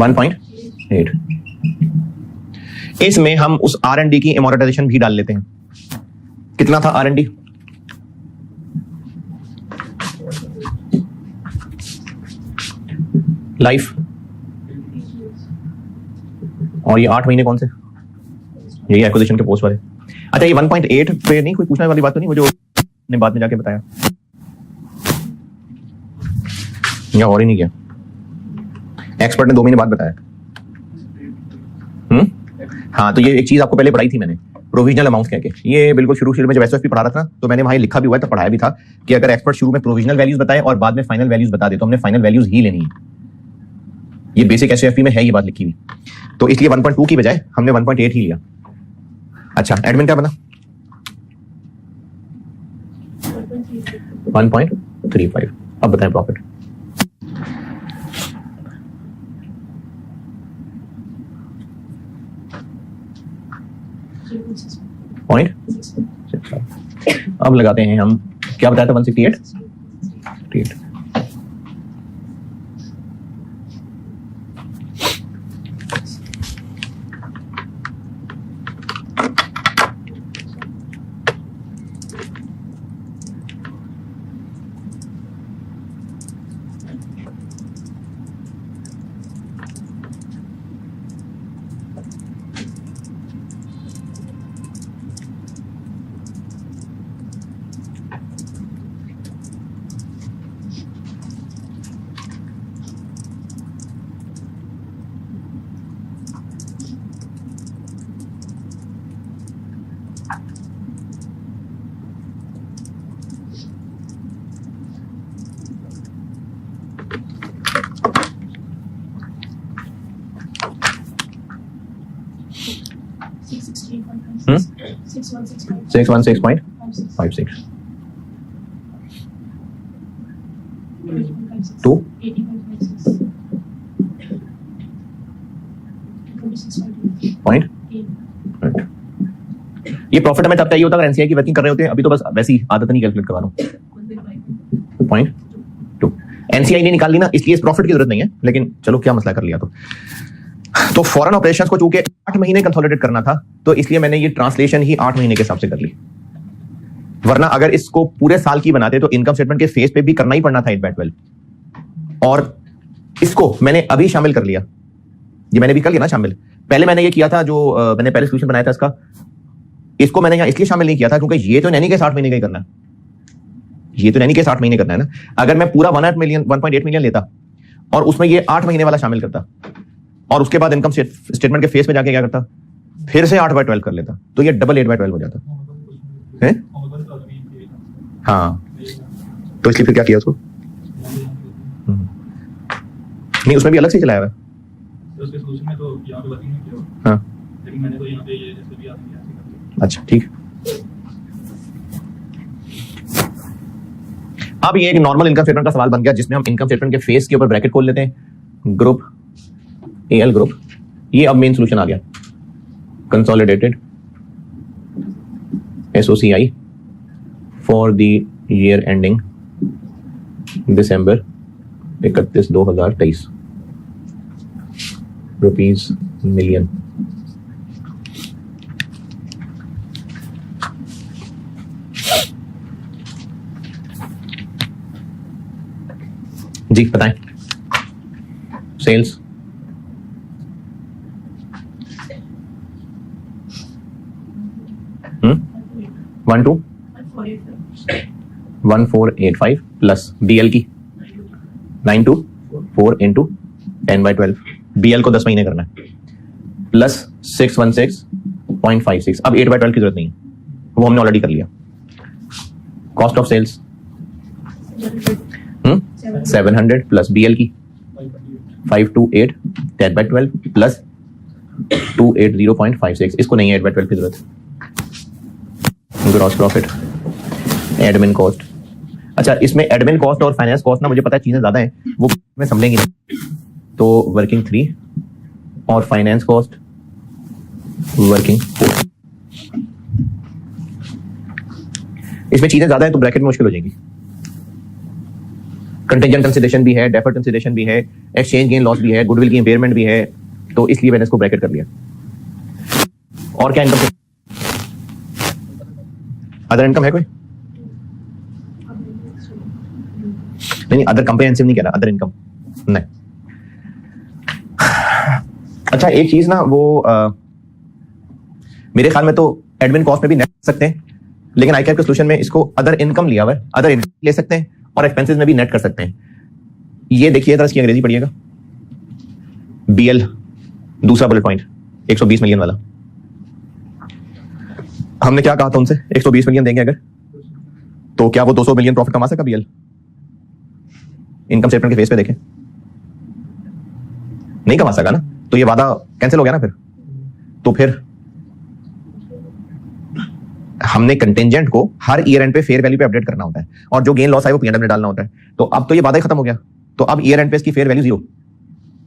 1.8। इसमें हम उस R&D की एमोर्टाइजेशन भी डाल लेते हैं। कितना था R&D? लाइफ। और ये 8 महीने कौन से? यही एक्विजिशन के पोस्ट वाले। अच्छा, ये 1.8 पे नहीं कोई पूछने वाली बात तो नहीं, वो जो ने बाद में जाके बताया या और ही नहीं किया? एक्सपर्ट ने 2 महीने बाद बताया। हाँ, तो ये एक चीज आपको पहले पढ़ाई थी मैंने, प्रोविजनल अमाउंट कह के। ये बिल्कुल शुरू में जब एसएफपी पढ़ा रहा था तो मैंने वहां लिखा भी हुआ है, तो पढ़ाया भी था कि अगर एक्सपर्ट शुरू में प्रोविजनल वैल्यूज बताए और बाद में फाइनल वैल्यूज बता दे तो हमने फाइनल वैल्यूज ही लेनी है। ये बेसिक एसएफपी में है, ये बात लिखी हुई। तो इसलिए 1.2 की बजाय हमने 1.8 ही लिया। अच्छा, एडमिन क्या बना? 1.35। अब बताएं प्रॉफिट। पॉइंट। अब लगाते हैं हम, क्या बताया था? 168। 616.56 2 पॉइंट। ये प्रॉफिट हमें तब चाहिए होता है अगर एनसीआई की वर्किंग कर रहे होते हैं, अभी तो बस वैसी आदत नहीं कैलकुलेट करवा रहा हूं। पॉइंट 2 एनसीआई ने निकाल ली ना, इसलिए इस प्रॉफिट की जरूरत नहीं है, लेकिन चलो क्या मसला कर लिया। तो फॉरेन ऑपरेशंस को चूंकि 8 महीने कंसोलिडेट करना था, तो इसलिए मैंने ये ट्रांसलेशन ही 8 महीने के हिसाब से कर ली, वरना अगर इसको पूरे साल की बनाते तो इनकम स्टेटमेंट के फेस पे भी करना ही पड़ना था 8/12, और इसको मैंने अभी शामिल कर लिया। ये मैंने भी कर लिया ना शामिल। पहले मैंने ये किया था, जो मैंने पहले सोल्यूशन बनाया था इसका, इसको मैंने यहाँ इसलिए शामिल नहीं किया था क्योंकि ये तो नैनी के 60 महीने का ही करना है, ये तो नैनी के 60 महीने करना है ना। अगर मैं पूरा 1.8 मिलियन लेता और उसमें ये 8 महीने वाला शामिल करता, और उसके बाद इनकम स्टेटमेंट के फेस में जाके क्या करता, फिर से 8/12 कर लेता, तो ये डबल 8/12 हो जाता है। हाँ, तो इसलिए फिर क्या किया उसको, नहीं उसमें भी अलग से चलाया हुआ है। हाँ अच्छा ठीक। अब ये एक नॉर्मल इनकम स्टेटमेंट का सवाल बन गया, जिसमें हम इनकम स्टेटमेंट के फेस के ऊपर ब्रैकेट खोल लेते हैं, ग्रुप एल ग्रुप। ये अब मेन सॉल्यूशन आ गया, consolidated SOCI for the year ending December 31, 2023 rupees million. जी बताएं। सेल्स 1485 प्लस डीएल की 924 इंटू 10/12, बीएल को 10 महीने करना है, प्लस 616.56। अब 8/12 की जरूरत नहीं है, वो हमने ऑलरेडी कर लिया। Cost of sales 700 plus BL की 528 10/12 प्लस 280.56। इसको नहीं है 8/12 की जरूरत। Gross profit, admin cost. अच्छा, इसमें एडमिन कॉस्ट और फाइनेंस कॉस्ट ना मुझे पता है चीजें ज्यादा हैं, वो मैं समझेंगे नहीं, तो वर्किंग 3 और फाइनेंस कॉस्ट वर्किंग 4। इसमें चीजें ज्यादा है तो ब्रैकेट में मुश्किल हो जाएगी। कंटिंजेंट कंसीडरेशन भी है, डेफर्ड कंसीडरेशन भी है, एक्सचेंज गेन लॉस भी है, गुडविल की इंपेयरमेंट भी है, तो इसलिए मैंने इसको ब्रैकेट कर लिया। और क्या इनकम, अदर इनकम है कोई? नहीं, अदर कंप्रिहेंसिव नहीं कह रहा, अदर इनकम नहीं। अच्छा, एक चीज ना, वो मेरे ख्याल में तो एडमिन कॉस्ट में भी नेट कर सकते हैं, लेकिन आईकैप के सॉल्यूशन में इसको अदर इनकम लिया हुआ है, अदर इनकम ले सकते हैं और एक्सपेंसेस में भी नेट कर सकते हैं। ये देखिए जरा, इसकी अंग्रेजी पढ़िएगा। बीएल दूसरा बुलेट पॉइंट 120 मिलियन वाला, हमने क्या कहा था उनसे, 120 मिलियन देंगे अगर, तो क्या वो 200 मिलियन प्रॉफिट कमा सका बीएल? इनकम स्टेटमेंट के फेस पे देखें, नहीं कमा सका ना, तो ये वादा कैंसिल हो गया ना फिर। तो फिर हमने कंटिंजेंट को हर ईयर एंड पे फेयर वैल्यू पे अपडेट करना होता है, और जो गेन लॉस है वो पीएनडब्ल्यू में डालना होता है। तो अब तो ये वादा ही खत्म हो गया, तो अब ईयर एंड पे इसकी फेयर वैल्यू 0,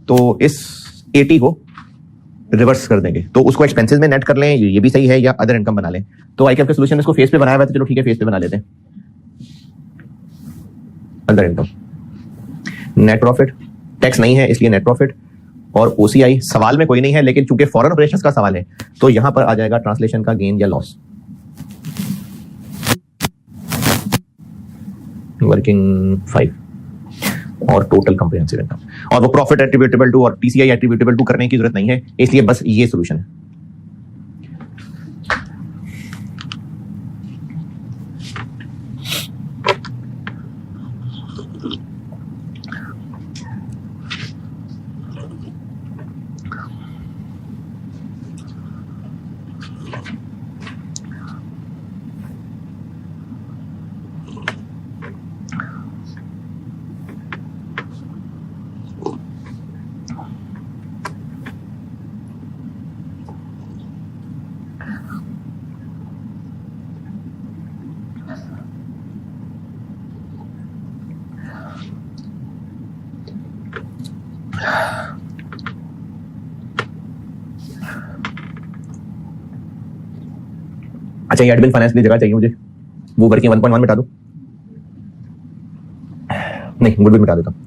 तो इस 80 को रिवर्स कर देंगे, तो उसको एक्सपेंसेस में नेट कर लें, ये भी सही है, या अदर इनकम बना लें। तो आईकैप के सॉल्यूशन इसको फेस पे बनाया हुआ है, तो चलो ठीक है फेस पे बना लेते हैं। Other income, net profit, tax नहीं है इसलिए नेट प्रॉफिट, और ओसीआई सवाल में कोई नहीं है, लेकिन चूंकि फॉरेन ऑपरेशंस का सवाल है तो यहां पर आ जाएगा ट्रांसलेशन का गेन या लॉस। वर्किंग 5 और टोटल कंप्रिहेंसिव इनकम, और वो प्रॉफिट एट्रीब्यूटेबल टू और टीसीआई एट्रीब्यूटेबल टू करने की जरूरत नहीं है, इसलिए बस ये सॉल्यूशन है। अच्छा, ये एडमिन फाइनेंस की जगह चाहिए मुझे, वो वर्किंग 1.1 मिटा दो, नहीं गुडविल मिटा देता हूं।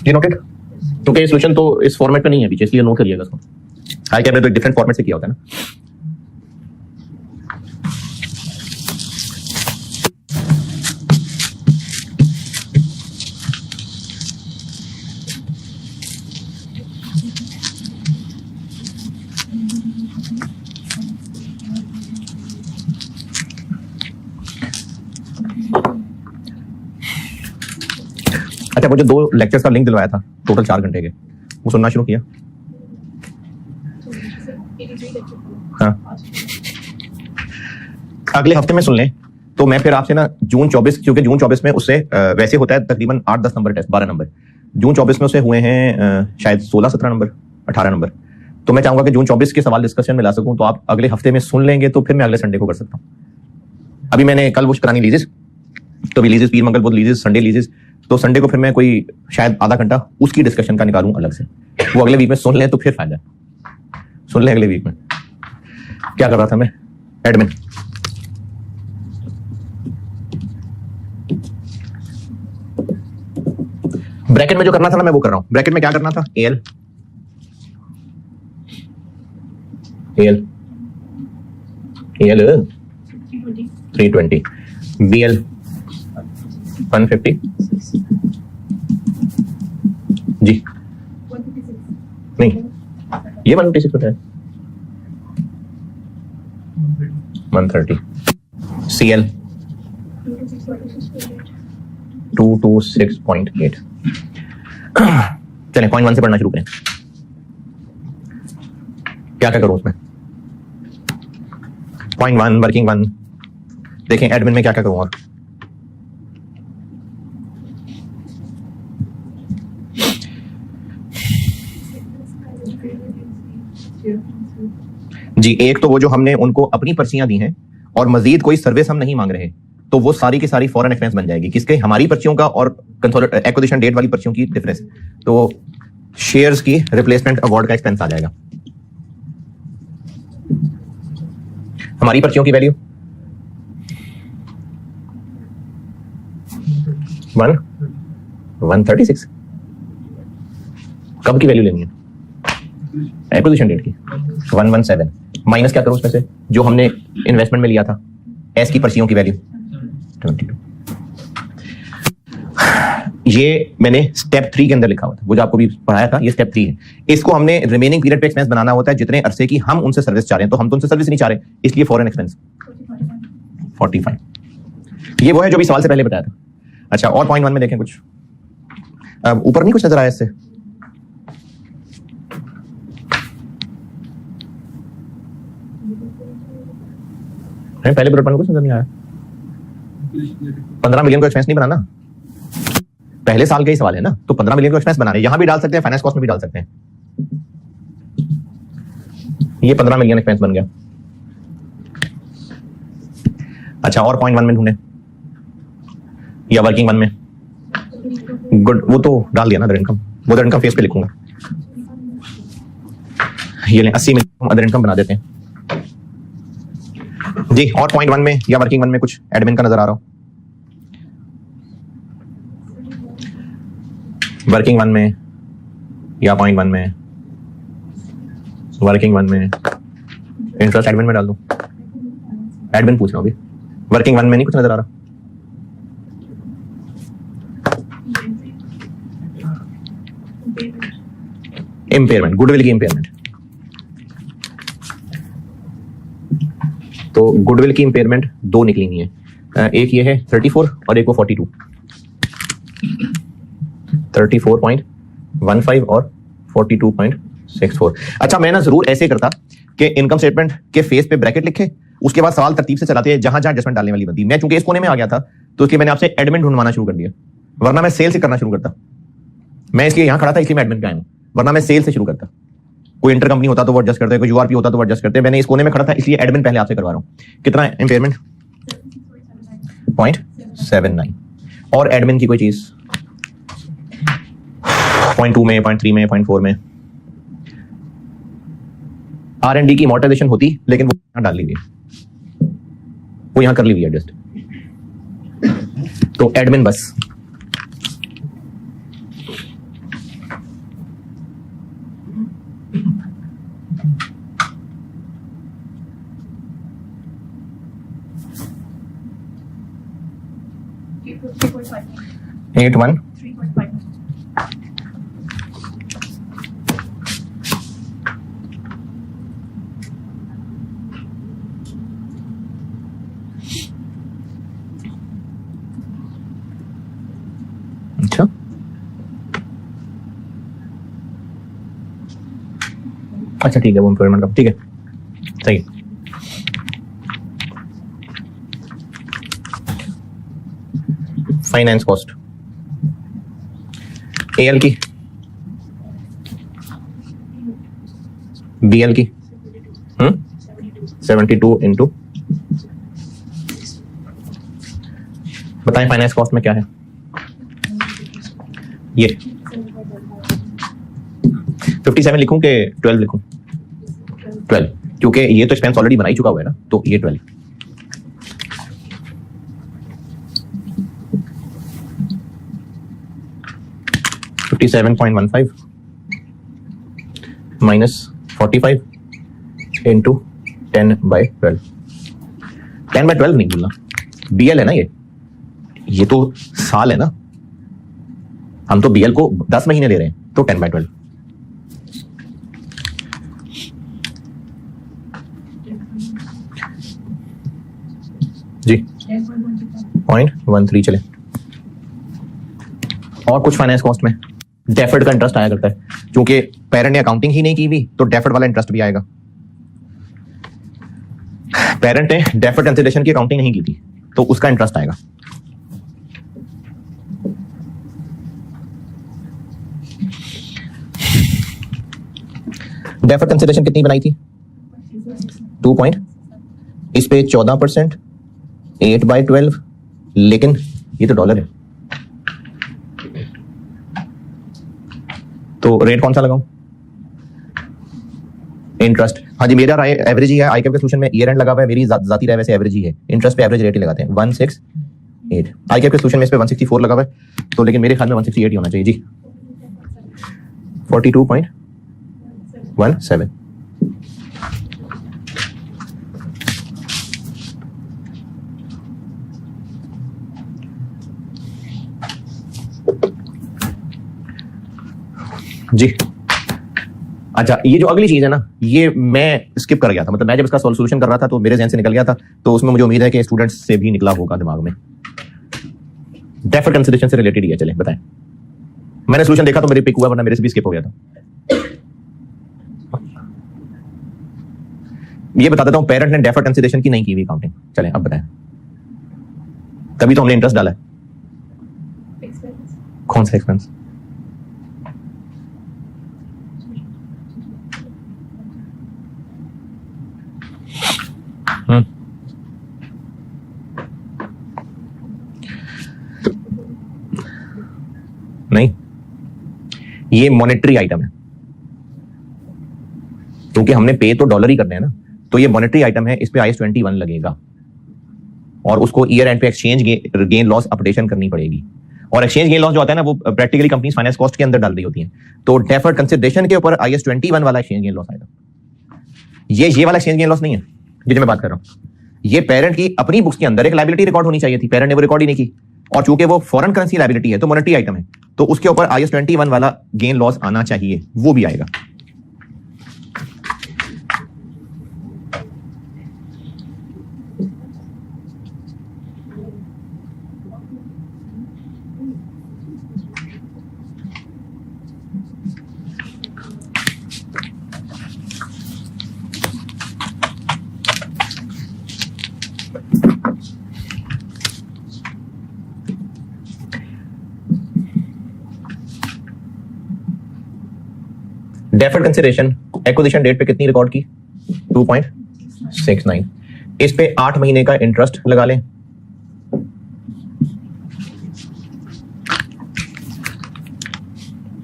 ये नोटेड, क्योंकि ये सॉल्यूशन तो इस फॉर्मेट पे नहीं है पीछे, इसलिए नोट करिएगा इसको। हाई कैप ने तो एक डिफरेंट फॉर्मेट से किया होता है ना। अच्छा, मुझे 2 लेक्चर्स का लिंक दिलवाया था टोटल 4 घंटे के, वो सुनना शुरू किया? हाँ, अगले हफ्ते में सुन लें तो मैं फिर आपसे ना जून 24, क्योंकि जून 24 में उससे वैसे होता है तकरीबन 8-10 नंबर टेस्ट, 12 नंबर। जून 24 में उससे हुए हैं शायद 16-17 नंबर, 18 नंबर। तो मैं चाहूंगा कि जून 24 के सवाल डिस्कशन में ला सकूं, तो आप अगले हफ्ते में सुन लेंगे तो फिर मैं अगले संडे को कर सकता हूं। अभी मैंने कल वो करानी लीजिस, तो भी लीजिस, पीर मंगल बुध लीजिस, संडे लीजिस, तो संडे को फिर मैं कोई शायद आधा घंटा उसकी डिस्कशन का निकालूं अलग से, वो अगले वीक में सुन लें तो फिर फायदा। सुन लें अगले वीक में। क्या कर रहा था मैं? एडमिन। ब्रैकेट में जो करना था ना मैं वो कर रहा हूं। ब्रैकेट में क्या करना था? एल एल एल 320, बीएल 150 जी, नहीं ये 156 होता है, 130, सीएल 226.8। चलें पॉइंट 1 से पढ़ना शुरू करें। क्या क्या करूं उसमें? पॉइंट 1, वर्किंग 1 देखें, एडमिन में क्या क्या करूं। और जी, एक तो वो जो हमने उनको अपनी पर्चियां दी हैं और मजीद कोई सर्विस हम नहीं मांग रहे, तो वो सारी की सारी फॉरेन एक्सपेंस बन जाएगी। किसके? हमारी पर्चियों का और एक्विजिशन डेट वाली पर्चियों की डिफरेंस, तो शेयर्स की रिप्लेसमेंट अवार्ड का एक्सपेंस आ जाएगा। हमारी पर्चियों की वैल्यू 136। कब की वैल्यू लेनी है? एक्विजिशन डेट की 117 माइनस क्या करूं उसमें से जो हमने इन्वेस्टमेंट में लिया था, एस की पर्चियों की वैल्यू 22। ये मैंने स्टेप 3 के अंदर लिखा हुआ था, वो जो आपको भी पढ़ाया था, ये स्टेप 3 है। इसको हमने रिमेनिंग पीरियड पे एक्सपेंस बनाना होता है जितने अरसे की हम उनसे सर्विस चाह रहे हैं, तो हम तो उनसे सर्विस नहीं चाह रहे, इसलिए फॉरेन एक्सपेंस 45। ये वो है जो भी सवाल से पहले बताया था। अच्छा, और पॉइंट 1 में देखें, कुछ ऊपर नहीं कुछ नजर आया इससे? पहले बुलेट पॉइंट कुछ नजर नहीं आया। 15 मिलियन को एक्सपेंस नहीं बनाना, पहले साल का ही सवाल है ना, तो 15 मिलियन को एक्सपेंस बना रहे हैं, यहां भी डाल सकते हैं, फाइनेंस कॉस्ट में भी डाल सकते हैं। ये 15 मिलियन एक्सपेंस बन गया। अच्छा, और पॉइंट 1 में ढूंढे या वर्किंग 1 में? गुड, वो तो डाल दिया ना अदर इनकम, वो अदर इनकम फेस पे लिखूंगा। ये लें 80 मिलियन अदर इनकम बना देते हैं जी। और पॉइंट 1 में या वर्किंग 1 में कुछ एडमिन का नजर आ रहा हो? वर्किंग 1 में या पॉइंट 1 में? वर्किंग 1 में इंटरेस्ट एडमिन में डाल दूं? एडमिन पूछ रहा हूं अभी, वर्किंग 1 में नहीं कुछ नजर आ रहा? इम्पेयरमेंट, गुडविल की इम्पेयरमेंट। तो गुडविल की इम्पेयरमेंट 2 निकलेंगी है, एक ये है 34 और एक वो 42। 34.15 और 42.64। अच्छा, मैं ना जरूर ऐसे करता कि इनकम स्टेटमेंट के फेस पे ब्रैकेट लिखे, उसके बाद सवाल तरतीब से चलाते हैं जहां जहां एडजस्टमेंट डालने वाली बनती। मैं चूंकि इस कोने में आ गया था तो इसलिए मैंने आपसे एडमिन ढूंढवाना शुरू कर दिया, वरना मैं सेल से करना शुरू करता। मैं इसलिए यहां खड़ा था इसलिए मैं एडमिन पे आया हूं, वरना मैं सेल से शुरू करता। कोई इंटर कंपनी होता तो वो एडजस्ट करते, कोई यूआरपी होता तो वो एडजस्ट करते। मैंने इस कोने में खड़ा था इसलिए एडमिन पहले आपसे करवा रहा हूँ। कितना इम्पेयरमेंट? 0.79। और एडमिन की कोई चीज 0.2 में, 0.3 में, 0.4 में। R&D की अमोर्टाइजेशन होती लेकिन वो यहां डाल ली हुई है, वो यहां कर ली हुई है एडजस्ट। तो एडमिन बस एट वन अच्छा अच्छा ठीक है, वो इम्प्लॉयमेंट का ठीक है, सही है। फाइनेंस कॉस्ट एल की, बीएल की 72 इंटू, बताएं फाइनेंस कॉस्ट में क्या है? ये 57 लिखूं कि 12 लिखूं? 12, क्योंकि ये तो एक्सपेंस ऑलरेडी बना ही चुका हुआ है ना, तो ये 12। $57.15 माइनस 45 इंटू 10/12। 10/12 नहीं बोलना, बीएल है ना, ये तो साल है ना, हम तो बीएल को 10 महीने ले रहे हैं, तो 10/12। जी 0.13 चले। और कुछ फाइनेंस कॉस्ट में डेफर्ड का इंटरेस्ट आया करता है, क्योंकि पेरेंट ने अकाउंटिंग ही नहीं की हुई तो डेफर्ड वाला इंटरेस्ट भी आएगा। पेरेंट ने डेफर्ड कंसिडरेशन की अकाउंटिंग नहीं की थी तो उसका इंटरेस्ट आएगा। डेफर्ड कंसिडरेशन कितनी बनाई थी? 2 पॉइंट, इस पे 14%, 8/12, लेकिन ये तो डॉलर है, तो रेट कौन सा लगाऊं? इंटरेस्ट, हाँ जी मेरा एवरेज ही है। आईकैप के सोल्यूशन में ईयर एंड लगा हुआ है, मेरी जाती राय वैसे एवरेज ही है। इंटरेस्ट पे एवरेज रेट ही लगाते हैं 168। आईकैप के सोल्यूशन में इस पे 164 लगा हुआ है, तो लेकिन मेरे ख्याल में 168 ही होना चाहिए जी। 42.17। जी अच्छा, ये जो अगली चीज है ना, ये मैं स्किप कर गया था, मतलब मैं जब इसका सॉल्यूशन कर रहा था तो मेरे ज़हन से निकल गया था, तो उसमें मुझे उम्मीद है कि स्टूडेंट्स से भी निकला होगा दिमाग में। डेफर्ड कंसिडरेशन से रिलेटेड ही है, चले बताएं। मैंने सॉल्यूशन देखा तो मेरे पिक हुआ, वरना मेरे से भी स्किप हो गया था। ये बता देता हूं, पेरेंट ने डेफर्ड कंसिडरेशन की नहीं की हुई काउंटिंग। चलें अब बताएं, तभी तो हमने इंटरेस्ट डाला है। कौन सा एक्सपेंस? नहीं, ये मॉनेटरी आइटम है, क्योंकि हमने पे तो डॉलर ही करने हैं ना, तो ये मॉनेटरी आइटम है, इस पे IAS 21 लगेगा और उसको ईयर एंड पे एक्सचेंज गेन लॉस अपडेशन करनी पड़ेगी। और एक्सचेंज गेन लॉस जो आता है ना, वो प्रैक्टिकली कंपनीज फाइनेंस कॉस्ट के अंदर डाल रही होती हैं, तो डेफर्ड कंसिडरेशन के ऊपर IAS 21 वाला एक्सचेंज गेन लॉस आएगा। ये वाला एक्सचेंज गेन लॉस नहीं है जो मैं बात कर रहा हूं। ये पेरेंट की अपनी बुक्स के अंदर एक लायबिलिटी रिकॉर्ड होनी चाहिए थी, पेरेंट ने वो रिकॉर्ड ही नहीं की, और चूंकि वो फॉरेन करेंसी लायबिलिटी है तो मॉनेटरी आइटम है, तो उसके ऊपर IAS 21 वाला गेन लॉस आना चाहिए, वो भी आएगा। डेफर्ड कंसिडरेशन एक्विजिशन डेट पे कितनी रिकॉर्ड की? 2.69। इस पे 8 महीने का इंटरेस्ट लगा लें।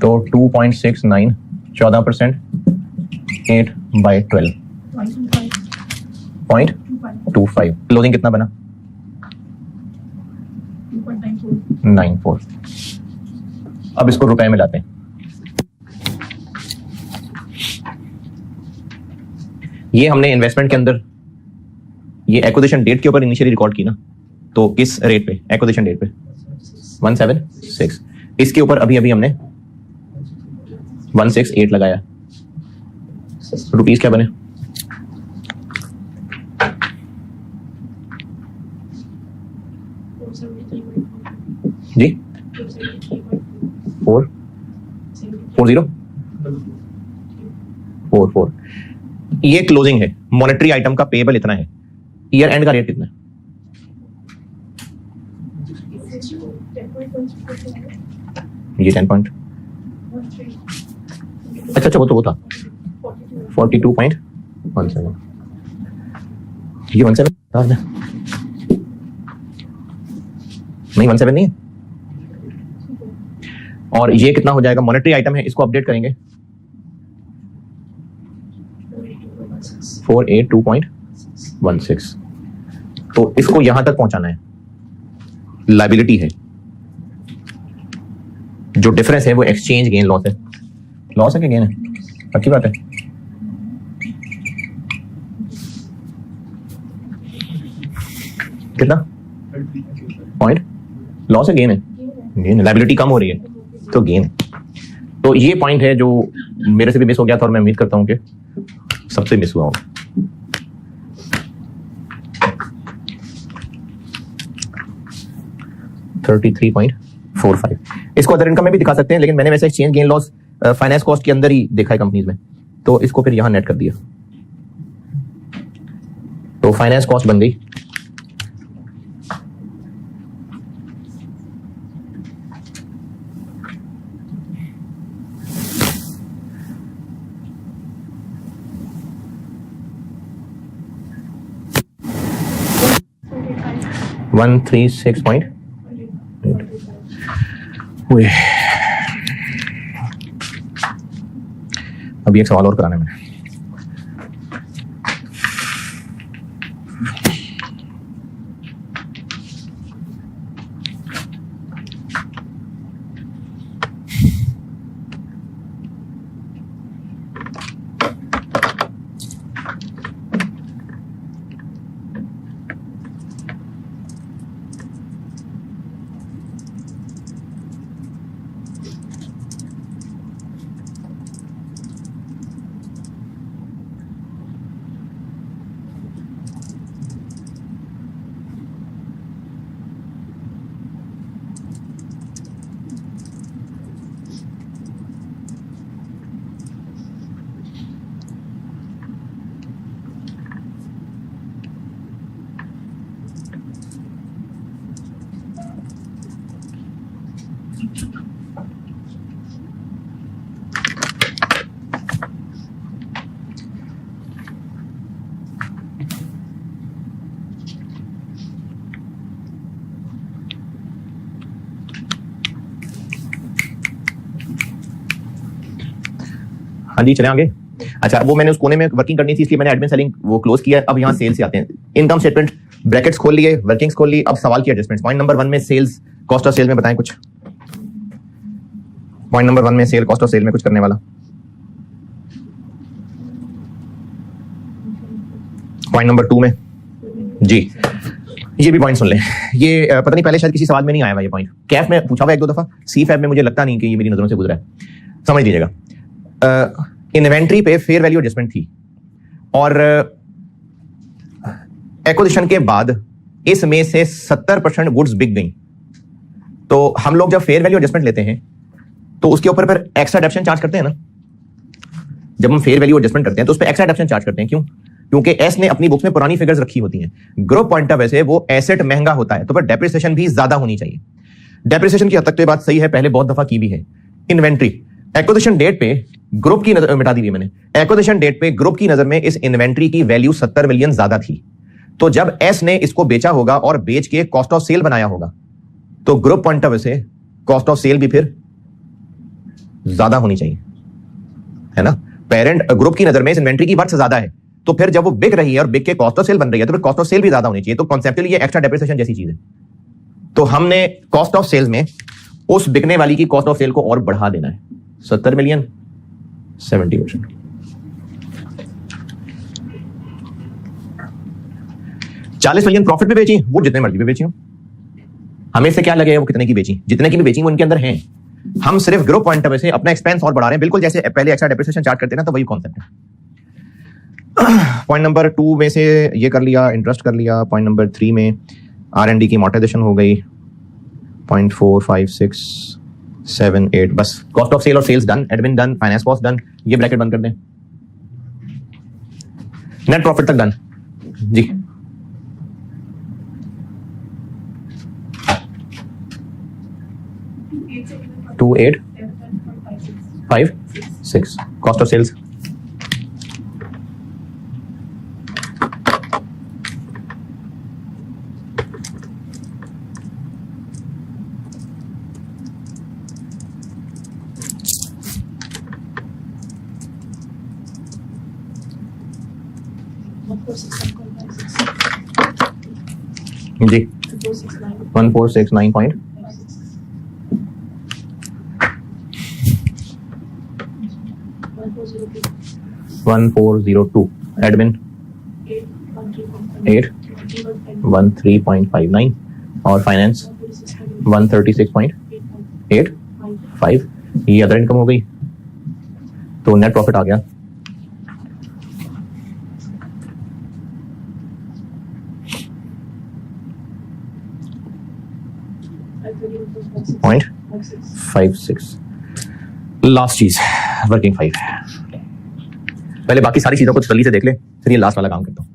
तो 2.69 14%, 8/12 0.25। क्लोजिंग कितना बना? 2.94। अब इसको रुपए में लाते हैं। ये हमने इन्वेस्टमेंट के अंदर ये एक्विजिशन डेट के ऊपर इनिशियली रिकॉर्ड की ना, तो किस रेट पे? एक्विजिशन डेट पे 176। इसके ऊपर अभी अभी हमने 168 लगाया। रुपीस क्या बने? जी 44044। ये क्लोजिंग है। मॉनेटरी आइटम का पेएबल इतना है। ईयर एंड का रेट कितना है? ये 10 पॉइंट। अच्छा वो था 42.17। ये 17 नहीं, 17 नहीं है। और ये कितना हो जाएगा? मॉनेटरी आइटम है, इसको अपडेट करेंगे 482.16। तो इसको यहां तक पहुंचाना है। लायबिलिटी है। जो डिफरेंस है वो एक्सचेंज गेन लॉस है। लॉस है कि गेन है? पक्की बात है। कितना पॉइंट? लॉस है गेन है? गेन है। लायबिलिटी कम हो रही है तो गेन है। तो ये पॉइंट है जो मेरे से भी मिस हो गया था और मैं उम्मीद करता हूं कि सबसे मिस हुआ होगा। $33.45। इसको अदर इनकम में भी दिखा सकते हैं, लेकिन मैंने वैसे exchange gain loss finance cost के अंदर ही देखा है कंपनीज में, तो इसको फिर यहां नेट कर दिया। तो फाइनेंस कॉस्ट बन गई $136.8। अभी एक सवाल और कराना है मैंने। हाँ जी, चले आगे। अच्छा, वो मैंने उस कोने में वर्किंग करनी थी इसलिए मैंने एडमिन सेलिंग वो क्लोज किया। अब यहाँ सेल्स से आते हैं। इनकम स्टेटमेंट ब्रैकेट्स खोल लिए, वर्किंग्स खोल ली। अब सवाल की एडजस्टमेंट्स। पॉइंट नंबर 1 में सेल्स, कॉस्ट ऑफ सेल में बताएं कुछ। पॉइंट नंबर 1 में सेल, कॉस्ट ऑफ सेल में कुछ करने वाला। पॉइंट नंबर 2 में जी, ये भी पॉइंट सुन लें। ये पता नहीं पहले शायद किसी सवाल में नहीं आया हुआ ये पॉइंट। कैफ में पूछा हुआ 1-2 दफा, सी फैब में मुझे लगता नहीं कि ये मेरी नजरों से गुजरा है। समझ लीजिएगा। इन्वेंट्री पे फेयर वैल्यू एडजस्टमेंट थी और एक्विजिशन के बाद इसमें से 70% गुड्स बिक गई। तो हम लोग जब फेयर वैल्यू एडजस्टमेंट लेते हैं तो उसके ऊपर फिर एक्स्ट्रा डेप्शन चार्ज करते हैं ना। जब हम फेयर वैल्यू एडजस्टमेंट करते हैं तो उस पर एक्स्ट्रा डेप्शन चार्ज करते हैं। क्यों? क्योंकि एस ने अपनी बुक्स में पुरानी फिगर्स रखी होती हैं। ग्रुप पॉइंट ऑफ व्यू से वो एसेट महंगा होता है, तो फिर डेप्रिसिएशन भी ज्यादा होनी चाहिए। डेप्रिसिएशन की हद तक तो ये बात सही है, पहले बहुत दफा की भी है। इन्वेंट्री एक्विजिशन डेट पे ग्रुप की नजर मिटा दी हुई मैंने, एक्विजिशन डेट पे ग्रुप की नजर में इस इन्वेंट्री की वैल्यू 70 मिलियन ज्यादा थी। तो जब एस ने इसको बेचा होगा और बेच के कॉस्ट ऑफ सेल बनाया होगा, तो ग्रुप पॉइंट ऑफ व्यू से कॉस्ट ऑफ सेल भी फिर ज्यादा होनी चाहिए, है ना। पेरेंट ग्रुप की नजर में इस इन्वेंट्री की वर्थ ज्यादा है, तो फिर जब वो बिक रही है और बिक के कॉस्ट ऑफ सेल बन रही है, तो फिर कॉस्ट ऑफ सेल भी ज्यादा होनी चाहिए। तो कॉन्सेप्चुअली ये एक्स्ट्रा डेप्रिसिएशन जैसी चीज है। तो हमने कॉस्ट ऑफ सेल्स में उस बिकने वाली की कॉस्ट ऑफ सेल को और बढ़ा देना है, 70 मिलियन 70%। $40 मिलियन प्रॉफिट पे बेची, वो जितने मर्जी पे बेची हो, हमें इससे क्या लगेगा वो कितने की बेची, जितने की भी बेची वो उनके अंदर है। हम सिर्फ ग्रुप पॉइंट ऑफ व्यू से अपना एक्सपेंस और बढ़ा रहे हैं, बिल्कुल जैसे पहले एक्स्ट्रा डेप्रिसिएशन चार्ट करते हैं ना, तो वही कॉन्सेप्ट है। पॉइंट नंबर 2 में से ये कर लिया, इंटरेस्ट कर लिया। पॉइंट नंबर 3 में R&D की अमॉर्टाइजेशन हो गई। पॉइंट 4, 5, 6, 7, 8, बस कॉस्ट ऑफ सेल और sales done, admin done, finance cost done, ये ब्रैकेट बंद कर दें। नेट प्रॉफिट तक डन जी। टू 8 5 6 कॉस्ट ऑफ सेल्स जी 1469 1402 एडमिन 813.59 और फाइनेंस 136.85। ये अदर इनकम हो गई, तो नेट प्रॉफिट आ गया .56। लास्ट चीज वर्किंग 5। पहले बाकी सारी चीजों को जल्दी से देख ले, फिर ये लास्ट वाला काम करता हूं।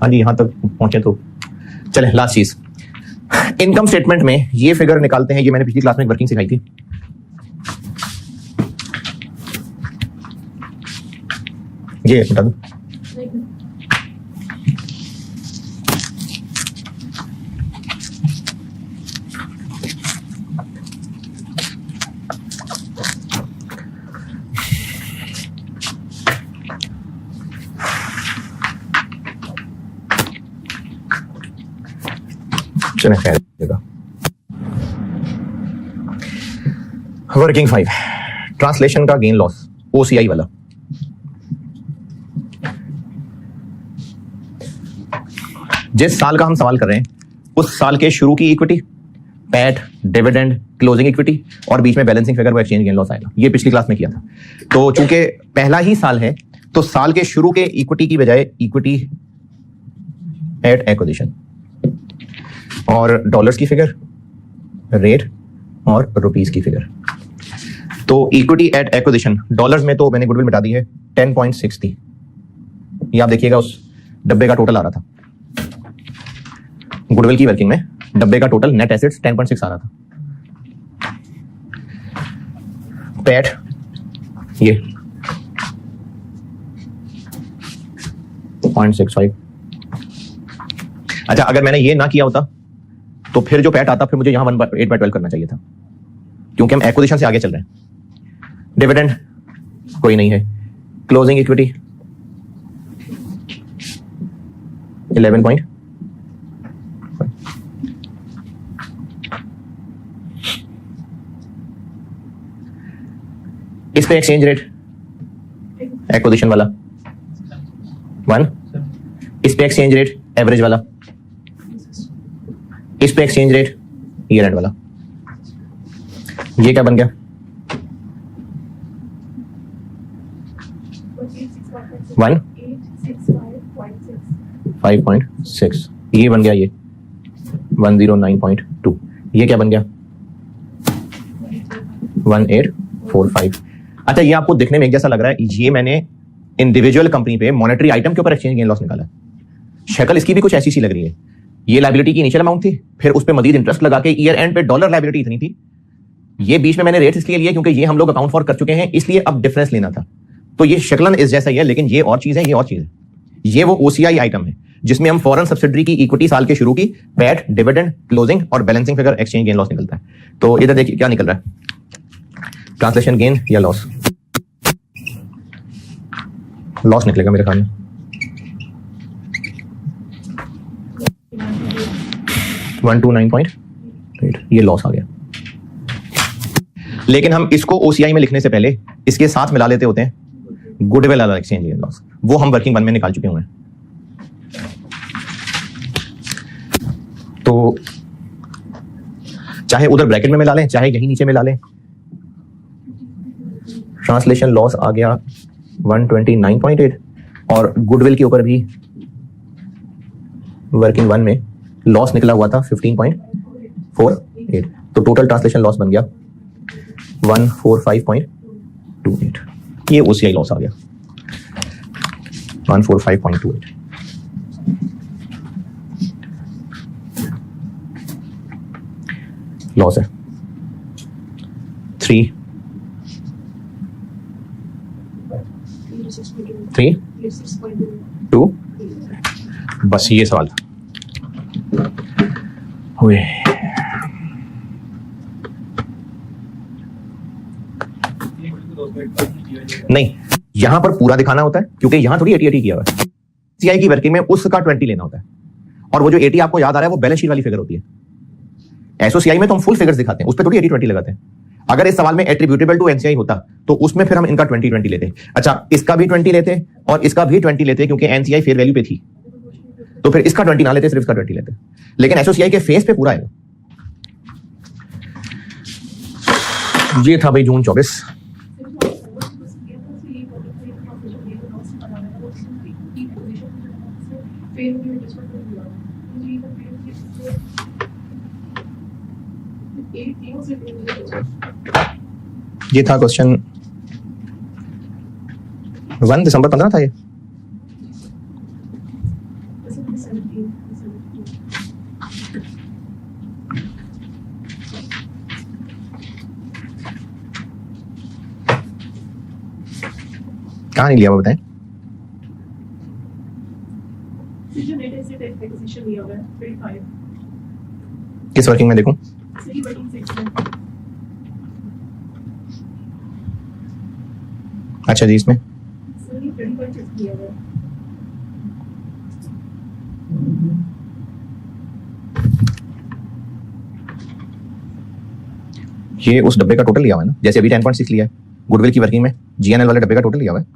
हाँ जी, यहां तक पहुंचे तो चले। लास्ट चीज, इनकम स्टेटमेंट में ये फिगर निकालते हैं। ये मैंने पिछली क्लास में एक वर्किंग सिखाई थी। ये बता दो, चले खैर देगा। वर्किंग 5, ट्रांसलेशन का गेन लॉस, OCI वाला। जिस साल का हम सवाल कर रहे हैं उस साल के शुरू की equity, PAT, dividend, closing equity और बीच में बैलेंसिंग फिगर, वो एक्सचेंज गेन लॉस आएगा। ये पिछली क्लास में किया था। तो चूंकि पहला ही साल है तो साल के शुरू के इक्विटी की बजाय इक्विटी एट एक्विजिशन और डॉलर्स की फिगर, रेट और रुपीस की फिगर। तो इक्विटी एट एक्विजिशन डॉलर्स में तो मैंने गुडविल मिटा दी है, 10.6 थी। ये आप देखिएगा उस डब्बे का टोटल आ रहा था। गुडविल की वर्किंग में डब्बे का टोटल नेट एसेट्स 10.6 आ रहा था। पैट ये 0.65। अच्छा, अगर मैंने ये ना किया होता तो फिर जो पैट आता फिर मुझे यहां 1/8/12 करना चाहिए था, क्योंकि हम एक्विजिशन से आगे चल रहे हैं। डिविडेंड कोई नहीं है। क्लोजिंग इक्विटी 11.5 इस पे एक्सचेंज रेट एक्विजिशन वाला 1, इस पे एक्सचेंज रेट एवरेज वाला, इस पे एक्सचेंज रेट ईयर एंड वाला। ये क्या बन गया 1 5.6, ये बन गया ये 109.2, ये क्या बन गया 1845। अच्छा, ये आपको दिखने में एक जैसा लग रहा है, ये मैंने इंडिविजुअल कंपनी पे मॉनेटरी आइटम के ऊपर एक्सचेंज गेन लॉस निकाला। शक्ल इसकी भी कुछ ऐसी सी लग रही है। ये लायबिलिटी की इनिशियल अमाउंट थी, फिर उस पे मजीद इंटरेस्ट लगा के ईयर एंड पे डॉलर लायबिलिटी इतनी थी। ये बीच में मैंने रेट्स इसलिए लिए क्योंकि ये हम लोग अकाउंट फॉर कर चुके हैं, इसलिए अब डिफरेंस लेना था। तो ये शक्लन इस जैसा ही है, लेकिन ये और चीज है, ये और चीज है। ये वो ओसीआई आइटम है जिसमें हम फॉरेन सब्सिडरी की इक्विटी साल के शुरू की, पैट, डिविडेंड, क्लोजिंग और balancing figure exchange gain loss निकलता है। तो इधर देखिए क्या निकल रहा है, ट्रांसलेशन गेन या लॉस। लॉस निकलेगा मेरे ख्याल में 129.8, ये लॉस आ गया। लेकिन हम इसको ओसीआई में लिखने से पहले इसके साथ मिला लेते होते हैं गुडविल वाला एक्सचेंज गेन लॉस, वो हम वर्किंग वन में निकाल चुके हुए हैं। तो चाहे उधर ब्रैकेट में मिला लें, चाहे यही नीचे मिला लें। ट्रांसलेशन लॉस आ गया 129.8 और गुडविल के ऊपर भी वर्किंग वन में लॉस निकला हुआ था 15.48। तो टोटल ट्रांसलेशन लॉस बन गया 145.28। ये ओसीआई लॉस आ गया 145.28। लॉस है 3 2। बस ये सवाल था। हुए नहीं, यहां पर पूरा दिखाना होता है क्योंकि यहां थोड़ी 80 किया हुआ है। सीआई की वर्किंग में उसका 20 लेना होता है, और वो जो 80 आपको याद आ रहा है वो बैलेंस शीट वाली फिगर होती है। एसओसीआई में तो हम फुल फिगर्स दिखाते हैं, उस पर थोड़ी 80-20 लगाते हैं। अगर इस सवाल में एट्रीब्यूटेबल टू एनसीआई होता तो उसमें फिर हम इनका 20-20 लेते। अच्छा, इसका भी 20 लेते और इसका भी 20 लेते क्योंकि एनसीआई फेयर वैल्यू पे थी, तो फिर इसका 20 ना लेते, सिर्फ इसका 20 लेते। लेकिन एसओसीआई के फेस पे पूरा है। ये था भाई जून 24। ये था क्वेश्चन 1 दिसंबर 15 था ये। कहाँ नहीं लिया वो बताएं। किस वर्किंग में देखूं? अच्छा जी, इसमें ये उस डब्बे का टोटल लिया हुआ है ना, जैसे अभी 10.6 लिया है गुडविल की वर्किंग में, जीएनएल वाले डब्बे का टोटल लिया हुआ है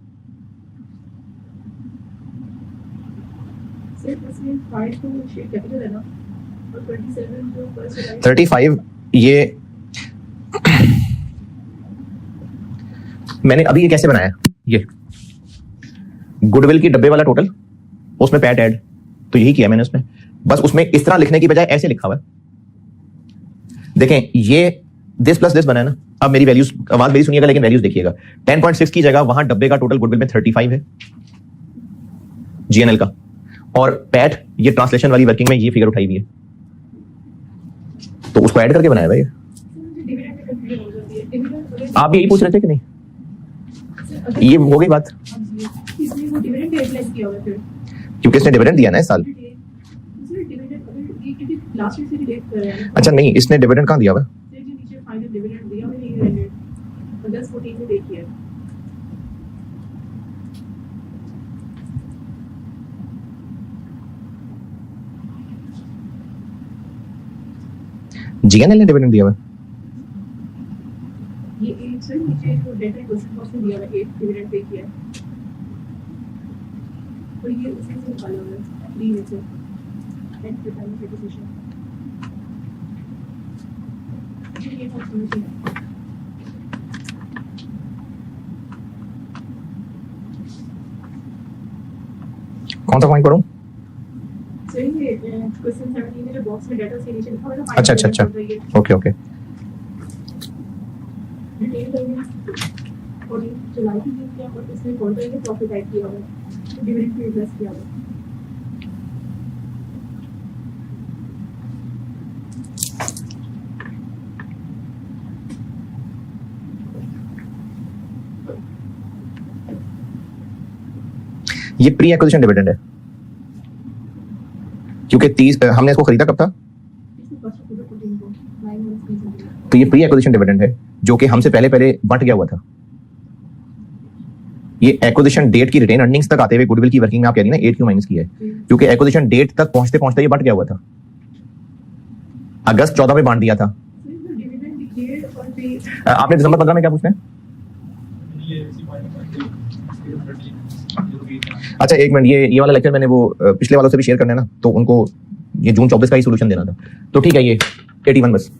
35। ये मैंने अभी ये कैसे बनाया, ये गुडविल की डब्बे वाला टोटल, उसमें पैट ऐड, तो यही किया मैंने उसमें। बस उसमें इस तरह लिखने की बजाय ऐसे लिखा हुआ है। देखें, ये दिस प्लस दिस बना है ना। अब मेरी वैल्यूज, आवाज मेरी सुनिएगा लेकिन वैल्यूज देखिएगा। 10.6 की जगह वहां डब्बे का टोटल गुडविल में 35 है जीएनएल का, और पैट ये ट्रांसलेशन वाली वर्किंग में ये फिगर उठाई हुई है, तो उसको ऐड करके बनाया भाई। आप भी यही पूछ रहे थे कि नहीं? ये हो गई बात, क्योंकि इसने डिविडेंड दिया ना इस साल। अच्छा नहीं, इसने डिविडेंड कहाँ दिया हुआ? जीएनएल ने डिविडेंड दिया हुआ? ये एक सर नीचे जो डेटा क्वेश्चन बॉक्स में दिया हुआ है 8 डिविडेंड पे किया है और ये उसमें से निकाला हुआ है 3 में से एंड प्रिपेयरिंग प्रेडिक्शन ये सब समझिए कौन सा पॉइंट पढ़ूं? सर ये क्वेश्चन 17 में जो बॉक्स में डेटा से नीचे लिखा हुआ है ना अच्छा ओके और ये जुलाई की यूज किया और इसमें कौन सा प्रॉफिट ऐड किया हुआ है डिविडेंड पे प्लस किया हुआ है ये प्री एक्विजिशन डिविडेंड है क्योंकि 30 हमने इसको खरीदा कब था, तो ये प्री एक्विजिशन डिविडेंड है जो कि हमसे पहले बंट गया हुआ था। ये एक्विजिशन डेट की रिटेन अर्निंग्स तक आते हुए गुडविल की वर्किंग में आप कह रही ना 8 क्यों माइनस की है, क्योंकि एक्विजिशन डेट तक पहुंचते पहुंचते ये बंट गया हुआ था। अगस्त 14 में बांट दिया था। आपने दिसंबर 15 में क्या पूछना है? अच्छा एक मिनट, ये वाला लेक्चर मैंने वो पिछले वालों से भी शेयर करना है ना, तो उनको ये जून 24 का ही सोल्यूशन देना था। तो ठीक है, ये 81 बस।